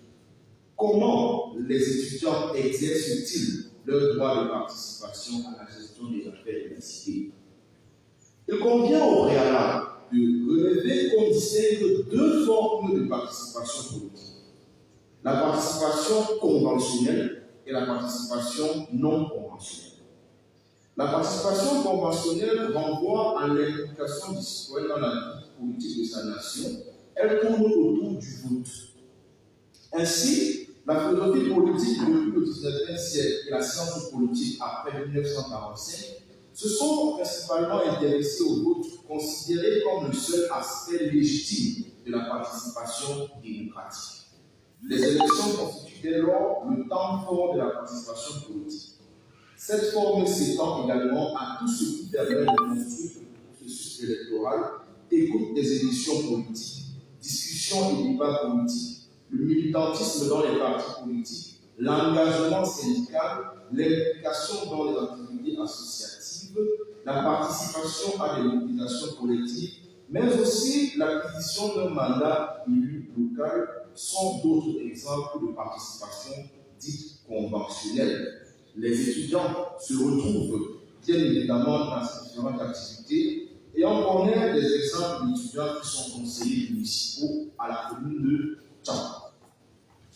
Comment les étudiants exercent-ils leur droit de participation à la gestion des affaires de la cité? Il convient au préalable de relever qu'on distingue deux formes de participation politique. La participation conventionnelle et la participation non conventionnelle. La participation conventionnelle renvoie à l'implication du citoyen dans la vie politique de sa nation. Elle tourne autour du vote. Ainsi, la philosophie politique depuis le XIXe siècle et la science politique après 1945 se sont principalement intéressés au vote, considéré comme le seul aspect légitime de la participation démocratique. Les élections constituent dès lors le temps fort de la participation politique. Cette forme s'étend également à tout ce qui permet de construire le processus électoral, écoute des émissions politiques, discussions et débats politiques, le militantisme dans les partis politiques, l'engagement syndical, l'implication dans les activités associatives, la participation à des mobilisations collectives, mais aussi l'acquisition d'un mandat élu local sont d'autres exemples de participation dite conventionnelle. Les étudiants se retrouvent bien évidemment dans ces différentes activités et on connaît des exemples d'étudiants qui sont conseillers municipaux à la commune de Tchad,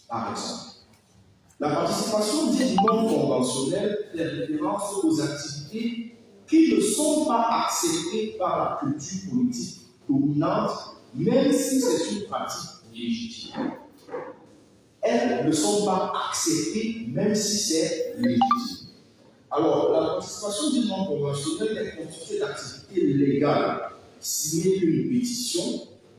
par exemple. La participation dite non conventionnelle fait référence aux activités qui ne sont pas acceptées par la culture politique dominante, même si c'est une pratique légitime. Elles ne sont pas acceptées, même si c'est légitime. Alors, la participation dite non conventionnelle est constituée d'activités légales, signer une pétition,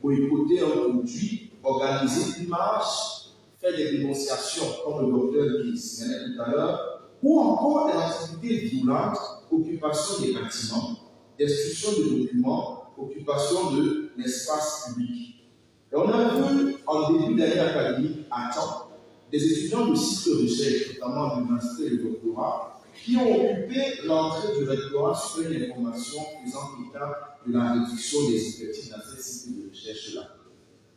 boycotter un produit, organiser une marche, faire des dénonciations, comme le docteur qui signalait tout à l'heure, ou encore des activités violentes, occupation des bâtiments, destruction de documents, occupation de l'espace public. Et on a vu en début d'année académique à Tchad des étudiants de cycle de recherche, notamment de master et de doctorat, qui ont occupé l'entrée du rectorat sur une information faisant état de la réduction des effectifs dans ces cycles de recherche-là.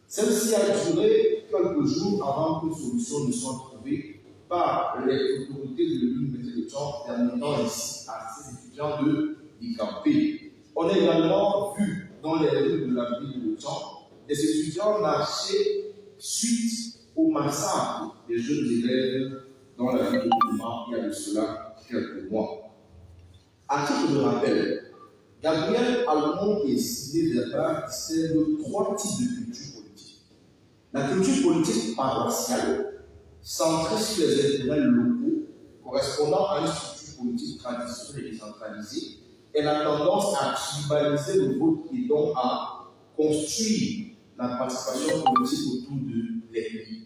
Celle-ci a duré quelques jours avant qu'une solution ne soit trouvée par les autorités de l'université de Tchad, permettant ainsi à ces étudiants de décamper. On a également vu dans les rues de la ville de Jean, des étudiants marchaient suite au massacre des jeunes élèves dans la ville de Goma il y a de cela quelques mois. À titre de rappel, Gabriel Allemand et Sidney Verba distinguent trois types de culture politique. La culture politique paroissiale, centrée sur les intérêts locaux, correspondant à une structure politique traditionnelle et décentralisée, elle a tendance à tribaliser le vote et donc à construire la participation politique autour de l'ennemi.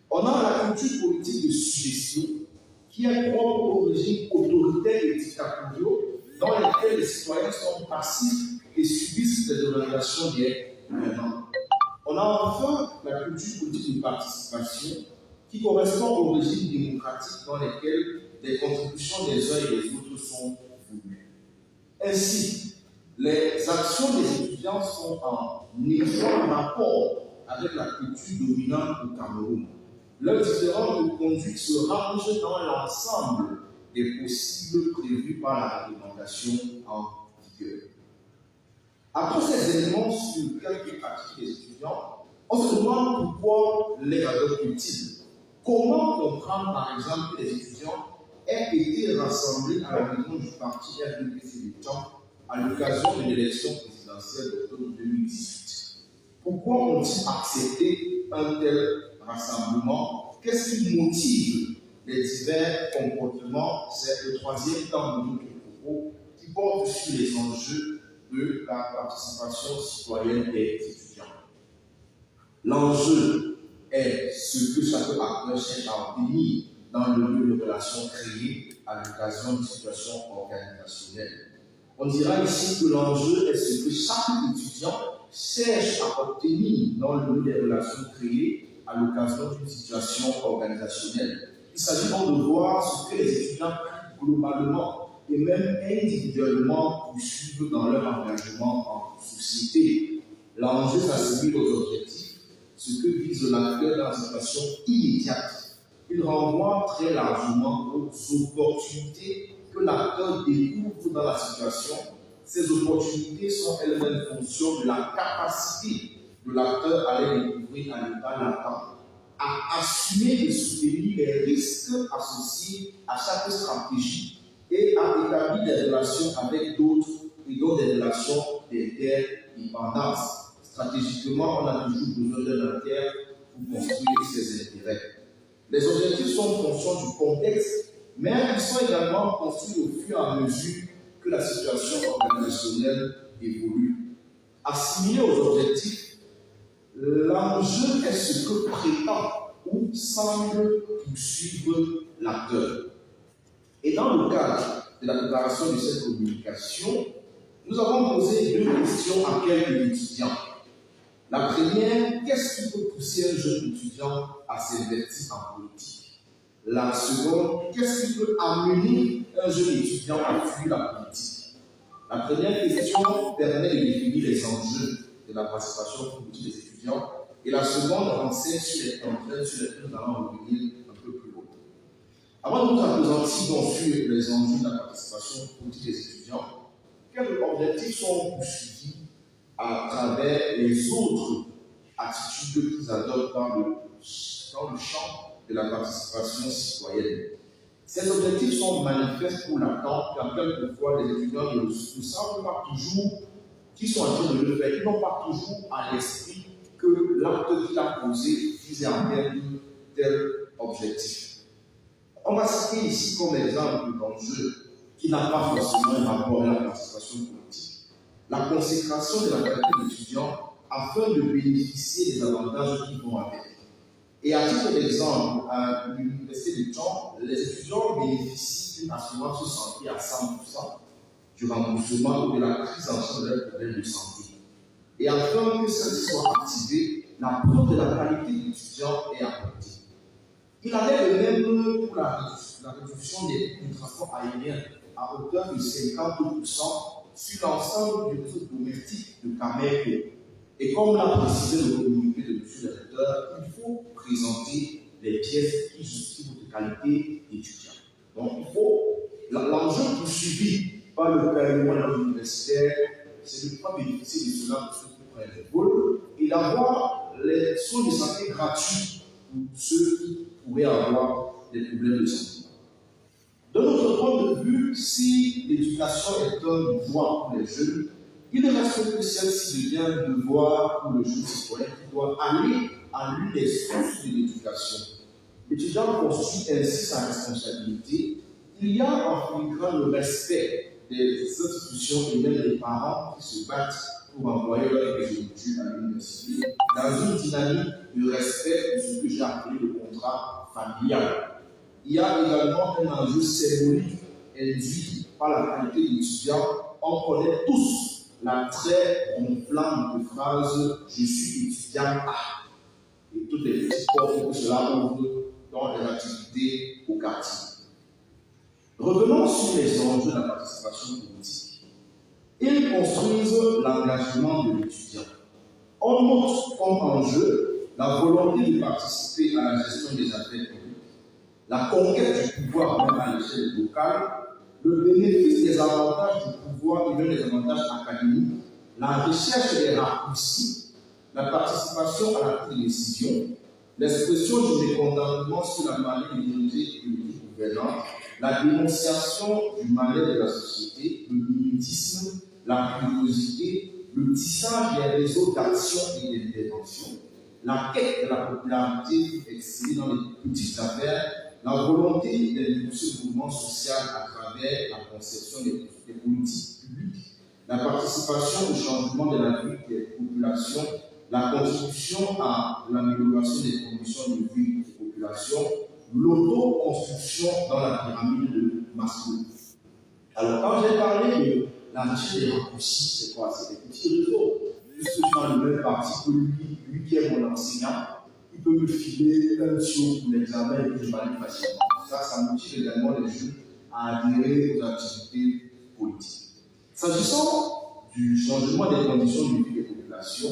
On a la culture politique de suggestion, qui est propre aux régimes autoritaires et dictatoriaux, dans lesquels les citoyens sont passifs et subissent les orientations des gouvernants. On a enfin la culture politique de participation, qui correspond aux régimes démocratiques dans lesquels les contributions des uns et des autres sont voulues. Ainsi, les actions des étudiants sont en étroit rapport avec la culture dominante au Cameroun. Leurs différentes conduites se rangent dans l'ensemble des possibles prévus par la réglementation en vigueur. Après ces éléments sur quelques pratiques des étudiants, on se demande pourquoi les adoptent-ils. Comment comprendre, par exemple, que les étudiants aient été rassemblés à la maison du parti RDPC du temps à l'occasion de l'élection présidentielle d'octobre 2018? Pourquoi ont-ils accepté un tel rassemblement? Qu'est-ce qui motive les divers comportements? C'est le troisième temps de notre propos qui porte sur les enjeux de la participation citoyenne des étudiants. L'enjeu est ce que chaque acteur cherche à obtenir dans le lieu de relations créées à l'occasion d'une situation organisationnelle. On dira ici que l'enjeu est ce que chaque étudiant cherche à obtenir dans le lieu des relations créées à l'occasion d'une situation organisationnelle. Il s'agit donc de voir ce que les étudiants globalement et même individuellement poursuivent dans leur engagement en société. L'enjeu s'assimile aux objectifs, ce que vise l'acteur dans la situation immédiate. Il renvoie très largement aux opportunités que l'acteur découvre dans la situation. Ces opportunités sont elles-mêmes fonction de la capacité de l'acteur à les découvrir à l'état latent, à assumer et soutenir les risques associés à chaque stratégie et à établir des relations avec d'autres et donc des relations d'interdépendance. Stratégiquement, on a toujours besoin d'un acteur pour construire ses intérêts. Les objectifs sont en fonction du contexte, mais ils sont également construits au fur et à mesure que la situation organisationnelle évolue. Assimilé aux objectifs, l'enjeu est ce que prétend ou semble poursuivre l'acteur. Et dans le cadre de la préparation de cette communication, nous avons posé deux questions à quelques étudiants. La première, qu'est-ce qui peut pousser un jeune étudiant à s'investir en politique? La seconde, qu'est-ce qui peut amener un jeune étudiant à fuir la politique? La première question permet de définir les enjeux de la participation politique des étudiants et la seconde renseigne sur les contraintes sur lesquelles nous allons revenir un peu plus haut. Avant de nous appesantir sur les enjeux de la participation politique des étudiants, quels objectifs sont poursuivis à travers les autres attitudes qu'ils adoptent dans le champ de la participation citoyenne? Ces objectifs sont manifestes pour l'attente, car quelquefois les étudiants ne savent pas toujours qu'ils sont en train de le faire. Ils n'ont pas toujours à l'esprit que l'acte qu'il a posé vise à atteindre tel objectif. On va citer ici comme exemple d'enjeu qui n'a pas forcément un rapport à la participation politique. La consécration de la qualité d'étudiant afin de bénéficier des avantages qui vont avec. Et à titre d'exemple, à l'Université de Caen, les étudiants bénéficient d'une assurance santé à 100% du remboursement ou de la prise en charge de leurs problèmes de santé. Et afin que celle-ci soit activée, la preuve de la qualité d'étudiant est apportée. Il en est de même pour la réduction des coûts du transport aérien à hauteur de 50% sur l'ensemble du réseau domestique de Cameroun. Et comme l'a précisé le communiqué de M. le recteur, il faut présenter les pièces qui justifient votre qualité d'étudiant. Donc, l'enjeu poursuivi par le gouvernement universitaire c'est de ne pas bénéficier de cela pour ceux qui prennent les vols et d'avoir les soins de santé gratuits pour ceux qui pourraient avoir des problèmes de santé. De notre point de vue, si l'éducation est un droit pour les jeunes, il ne reste que celle-ci devient un devoir pour le jeune citoyen qui doit aller à l'une des sources de l'éducation. L'étudiant construit ainsi sa responsabilité. Il y a en filigrane le respect des institutions et même des parents qui se battent pour envoyer leurs études à l'université dans une dynamique de respect de ce que j'ai appelé le contrat familial. Il y a également un enjeu symbolique induit par la qualité d'étudiant. On connaît tous la très gonflante phrase « Je suis étudiant A » et toutes les petites portes que cela ouvre dans les activités au quartier. Revenons sur les enjeux de la participation politique. Ils construisent l'engagement de l'étudiant. On note comme enjeu la volonté de participer à la gestion des affaires publiques, la conquête du pouvoir même à l'échelle locale, le bénéfice des avantages du pouvoir et même des avantages académiques, la recherche des raccourcis, la participation à la prise de décision, l'expression du mécontentement sur la manière de diriger le gouvernement, la dénonciation du mal-être de la société, le mimétisme, la curiosité, le tissage des réseaux d'action et d'intervention, la quête de la popularité exilée dans les petites affaires, la volonté d'impulser le mouvement social à travers la conception des politiques publiques, la participation au changement de la vie des populations, la contribution à l'amélioration des conditions de vie des populations, l'auto-construction dans la pyramide de Maslow. Alors, quand j'ai parlé de la richesse des raccourcis, c'est quoi? C'est des petits réseaux. Puisque je suis dans le même parti que lui qui est mon enseignant, il peut me filer un tuyau pour l'examen et que je valide facilement. Ça motive également les jeunes à adhérer aux activités politiques. S'agissant du changement des conditions de vie des populations,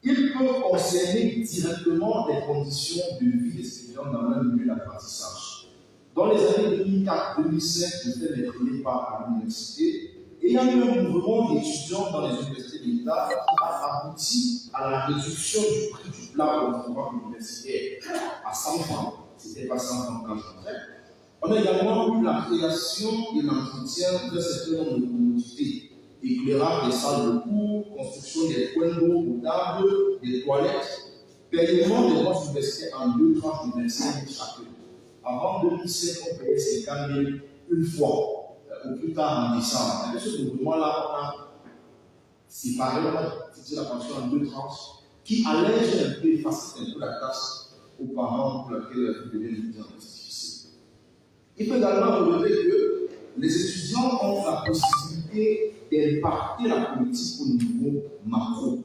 il peut concerner directement les conditions de vie des étudiants dans leur milieu d'apprentissage. Dans les années 2004-2005, je fais mes premiers pas à l'université et il y a eu un mouvement d'étudiants dans les universités d'État qui a abouti à la réduction du prix du plat au programme universitaire à 100 francs. C'était pas 100 francs quand j'entrais. On a également eu la création et l'entretien d'un certain nombre de commodités. Éclairage des salles de cours, construction des points d'eau potables, des toilettes, paiement des droits universitaires en 2 tranches de 25 000 chacun. Avant 2007, on payait 50 000 une fois, au plus tard en décembre. Avec ce mouvement-là, on a séparé, on a fixé la pension en 2 tranches, qui allège un peu et facilite un peu la tâche aux parents pour laquelle la vie devient de plus en plus difficile. Il peut également relever que les étudiants ont la possibilité d'impacter la politique au niveau macro.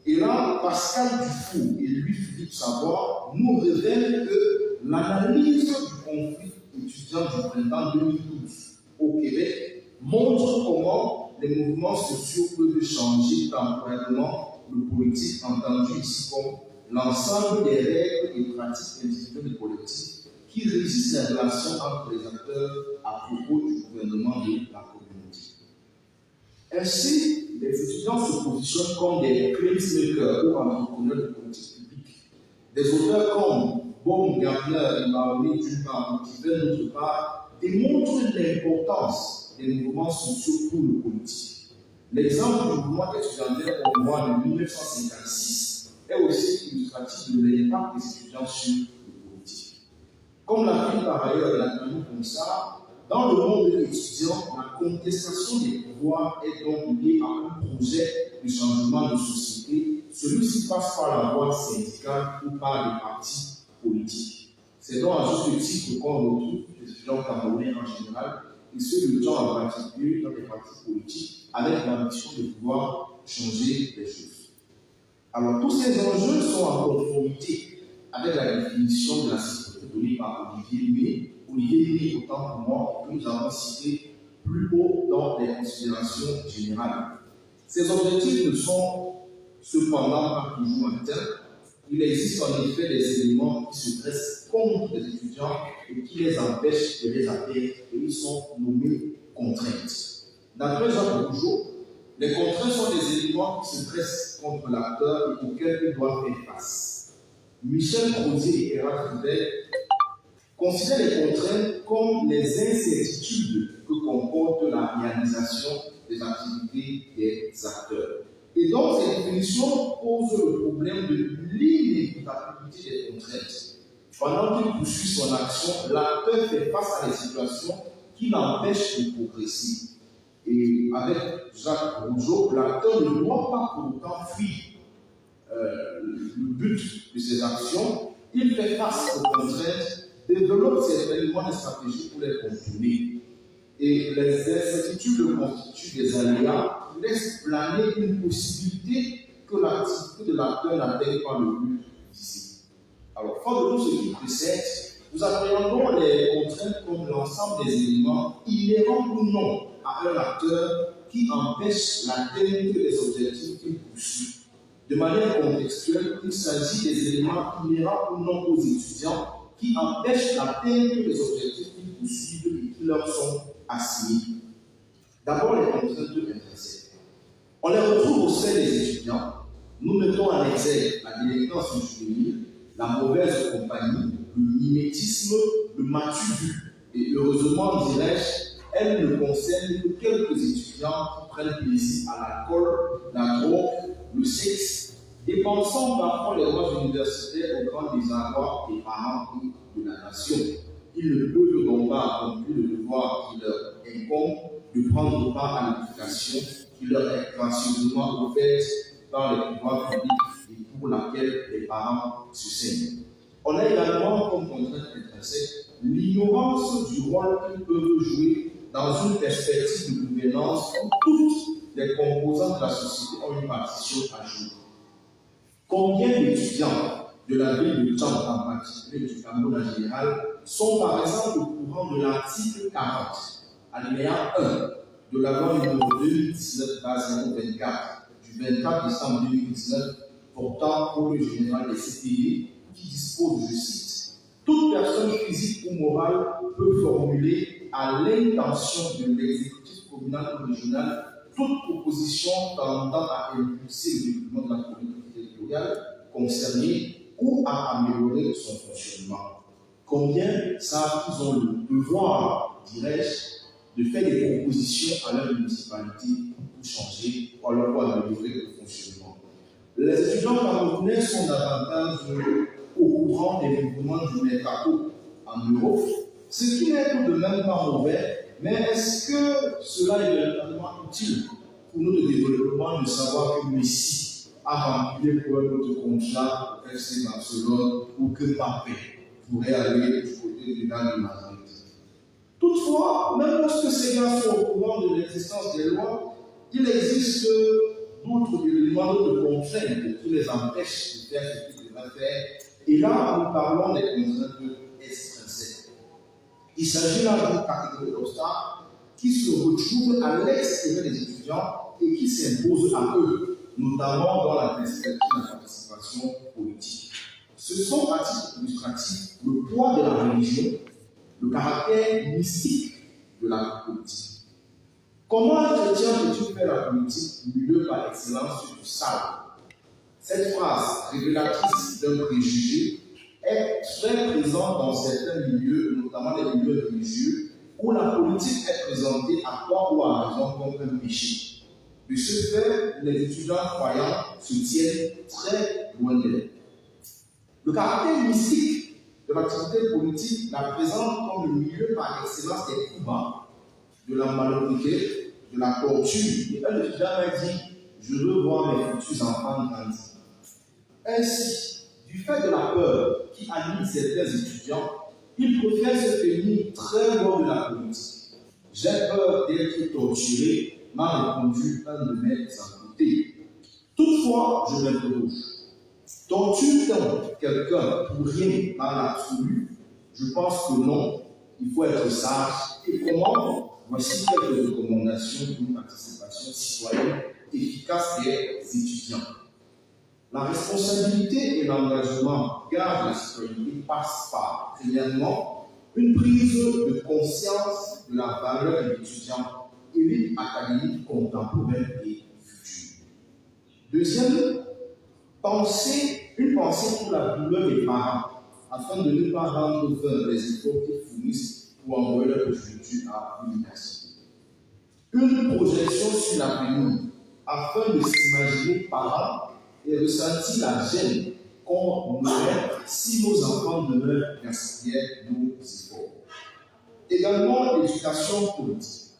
Et là, Pascal Dufour et Louis-Philippe Savoie nous révèlent que l'analyse du conflit étudiant du printemps 2012 au Québec montre comment les mouvements sociaux peuvent changer temporairement le politique, entendu ici comme l'ensemble des règles et pratiques individuelles et collectives qui régissent les relations entre les acteurs à propos du gouvernement et de la communauté. Ainsi, les étudiants se positionnent comme des placemakers ou entrepreneurs de politique publique. Des auteurs comme Baum, Gardner et Mahoney d'une part, qui d'autre part, démontrent l'importance des mouvements sociaux pour le politique. L'exemple du mouvement étudiantin au mois de 1956 est aussi illustratif de l'impact des étudiants sur le politique. Comme l'a dit par ailleurs Nathalie Ponsard, dans le monde étudiant, la contestation des pouvoirs est donc liée à un projet de changement de société. Celui-ci passe par la voie syndicale ou par des partis politiques. C'est donc à ce titre qu'on retrouve les étudiants camerounais en général et ceux de gens en particulier dans les partis politiques avec l'ambition de pouvoir changer les choses. Alors tous ces enjeux sont en conformité avec la définition de la sécurité donnée par Olivier May. Olivier May, autant pour moi, que nous avons cité plus haut dans les considérations générales. Ces objectifs ne sont cependant pas toujours atteints. Il existe en effet des éléments qui se dressent contre les étudiants et qui les empêchent de les atteindre, et ils sont nommés contraintes. D'après Jacques Rougeau, Les contraintes sont des éléments qui se dressent contre l'acteur et auxquels il doit faire face. Michel Crozier et Erard Ribet considèrent les contraintes comme les incertitudes que comporte la réalisation des activités des acteurs. Et donc, cette définition pose le problème de l'inévitabilité des contraintes. Pendant qu'il poursuit son action, l'acteur fait face à des situations qui l'empêchent de progresser. Et avec Jacques Rougeau, l'acteur ne doit pas pour autant fuir le but de ses actions. Il fait face aux contraintes, développe certainement des stratégies pour les contourner. Et les incertitudes constituent des aléas qui laissent planer une possibilité que l'activité de l'acteur n'atteigne pas le but visé. Alors, fort de tout ce qui précède, nous appréhendons les contraintes comme l'ensemble des éléments inhérents ou non à un acteur qui empêchent l'atteinte des objectifs qu'il poursuit. De manière contextuelle, il s'agit des éléments inhérents ou non aux étudiants qui empêchent l'atteinte des objectifs qu'ils poursuivent et qui leur sont assignés. D'abord, les contraintes intrinsèques. On les retrouve au sein des étudiants. Nous mettons en exergue la délinquance juvénile, la mauvaise compagnie, le mimétisme, le matu-vu. Et heureusement, dirais-je, elles ne concernent que quelques étudiants qui prennent plaisir à l'alcool, la drogue, le sexe, dépensant parfois les droits universitaires au grand désarroi des parents et de la nation. Ils ne peuvent donc pas accomplir le devoir qui leur incombe de prendre part à l'éducation qui leur est gracieusement ouverte par les pouvoirs publics et pour laquelle les parents se saignent. On a également comme contrainte intrinsèque l'ignorance du rôle qu'ils peuvent jouer dans une perspective de gouvernance où toutes les composantes de la société ont une partition à jouer. Combien d'étudiants de la ville de Tchad en particulier, du Cameroun en général, sont par exemple au courant de l'article 40, alinéa 1 de la loi numéro 2019-024 du 24 décembre 2019 portant pour le général des CPI qui dispose, je cite, toute personne physique ou morale peut formuler à l'intention de l'exécutif communal ou régional toute proposition tendant à impulser le développement de la politique territoriale concernée ou à améliorer son fonctionnement. Combien savent qu'ils ont le devoir, dirais-je, de faire des propositions à leur municipalité pour changer ou alors pour améliorer le fonctionnement. Les étudiants camerounais sont davantage au courant des mouvements du mercato en Europe, ce qui n'est tout de même pas mauvais, mais est-ce que cela est véritablement utile pour notre développement de savoir que Messi a rempli pour un autre contrat au FC Barcelone ou que Mbappé pourrait aller du côté du Real de Madrid? Toutefois, même lorsque ces gars sont au courant de l'existence des lois, il existe d'autres éléments, d'autres contraintes qui les empêchent de faire ce qu'ils devraient faire. Et là, nous parlons des contraintes extrinsèques. Il s'agit là d'une catégorie d'obstacles qui se retrouvent à l'extérieur des étudiants et qui s'imposent à eux, notamment dans la perspective de la participation politique. Ce sont, à titre illustratif, le poids de la religion, le caractère mystique de la politique. Comment un chrétien peut-il faire la politique, milieu par excellence du sabre? Cette phrase révélatrice d'un préjugé est très présente dans certains milieux, notamment les milieux religieux, où la politique est présentée à tort ou à raison comme un péché. De ce fait, les étudiants croyants se tiennent très loin d'elle. Le caractère mystique de l'activité politique la présente comme le milieu par excellence des coups bas, de la malhonnêteté, de la torture. Et un étudiant m'a dit, je veux voir mes futurs enfants grandir. Ainsi, du fait de la peur qui anime certains étudiants, ils préfèrent se tenir très loin de la politique. J'ai peur d'être torturé, m'a répondu un de mes à-côtés. Toutefois, je m'interroge. Torture-t-on quelqu'un pour rien dans l'absolu? Je pense que non. Il faut être sage. Et comment? Voici quelques recommandations pour une participation citoyenne efficace des étudiants. La responsabilité et l'engagement gardent la citoyenneté passent par, premièrement, une prise de conscience de la valeur de l'étudiant, élite académique contemporaine et Deuxième, une pensée pour la douleur des parents, afin de ne pas rendre vain les efforts qu'ils fournissent pour envoyer leur progéniture à l'université. Une projection sur l'avenir, afin de s'imaginer parents et ressentir la gêne qu'on aurait si nos enfants demeurent gaspillés nos efforts. Également, l'éducation politique.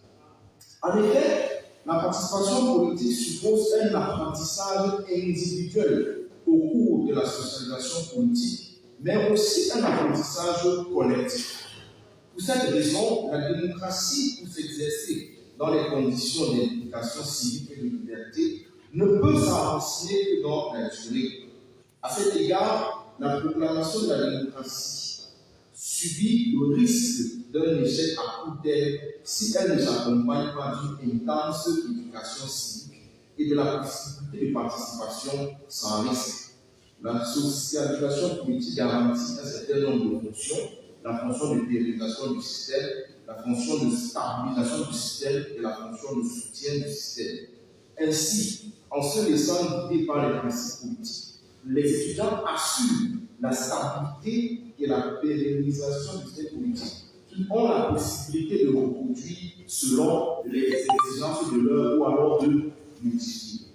En effet, la participation politique suppose un apprentissage individuel au cours de la socialisation politique, mais aussi un apprentissage collectif. Pour cette raison, la démocratie, pour s'exercer dans les conditions d'éducation civique et de liberté, ne peut s'enraciner que dans la durée. À cet égard, la proclamation de la démocratie subit le risque d'un échec à court terme si elle ne s'accompagne pas d'une intense éducation civique et de la possibilité de participation sans risque. La socialisation politique garantit un certain nombre de fonctions, la fonction de pérennisation du système, la fonction de stabilisation du système et la fonction de soutien du système. Ainsi, en se laissant guider par les principes politiques, les étudiants assurent la stabilité et la pérennisation du système politique, qui ont la possibilité de reproduire selon les exigences de l'heure ou alors de modifier.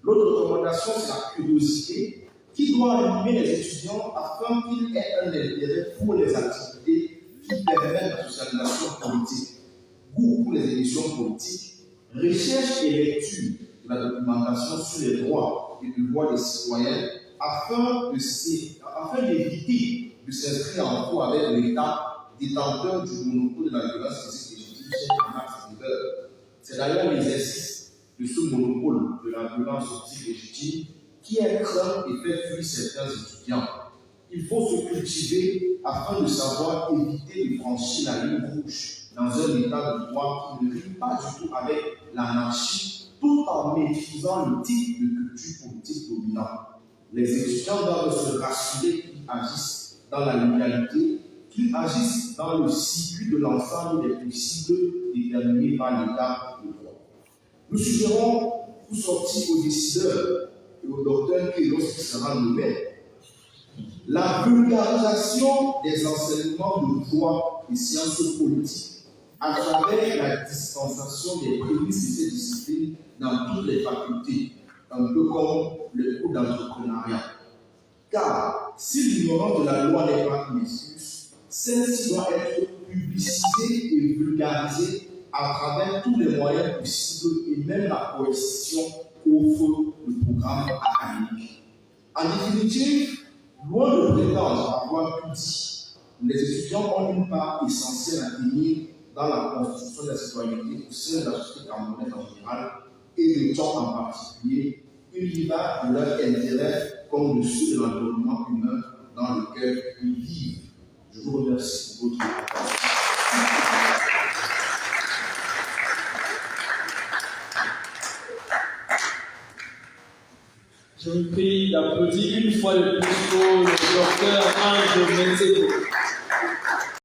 L'autre recommandation, c'est la curiosité, qui doit animer les étudiants afin qu'ils aient un intérêt pour les activités qui permettent la socialisation politique, goût pour les émissions politiques, recherche et lecture de la documentation sur les droits et devoirs des citoyens afin d'éviter de s'inscrire en faux avec l'État détenteur du monopole de la violence physique et légitime chez Max Weber. C'est d'ailleurs l'exercice de ce monopole de la violence physique légitime qui est craint et fait fuir certains étudiants. Il faut se cultiver afin de savoir éviter de franchir la ligne rouge dans un état de droit qui ne rime pas du tout avec l'anarchie, tout en maîtrisant le type de culture politique dominant. Les étudiants doivent se rassurer qu'ils agissent dans la légalité, qu'ils agissent dans le circuit de l'ensemble des possibles déterminés par l'état de droit. Nous suggérons pour sortir aux décideurs et aux docteurs que lorsqu'il sera nommé, la vulgarisation des enseignements de droit et sciences politiques à travers la dispensation des prémices de ces disciplines dans toutes les facultés, un peu comme le cours d'entrepreneuriat. Car si l'ignorance de la loi n'est pas une excuse, celle-ci doit être publicisée et vulgarisée à travers tous les moyens possibles et même la coercition qu'offre le programme académique. En définitive, loin de prétendre avoir tout dit, les étudiants ont une part essentielle à tenir dans la construction de la citoyenneté au sein de la société camerounaise en général et le temps en particulier. Il y va de leur intérêt comme de ceux de l'environnement humain dans lequel ils vivent. Je vous remercie pour votre attention. Je vous prie d'applaudir une fois de plus pour le docteur Ange Menzego.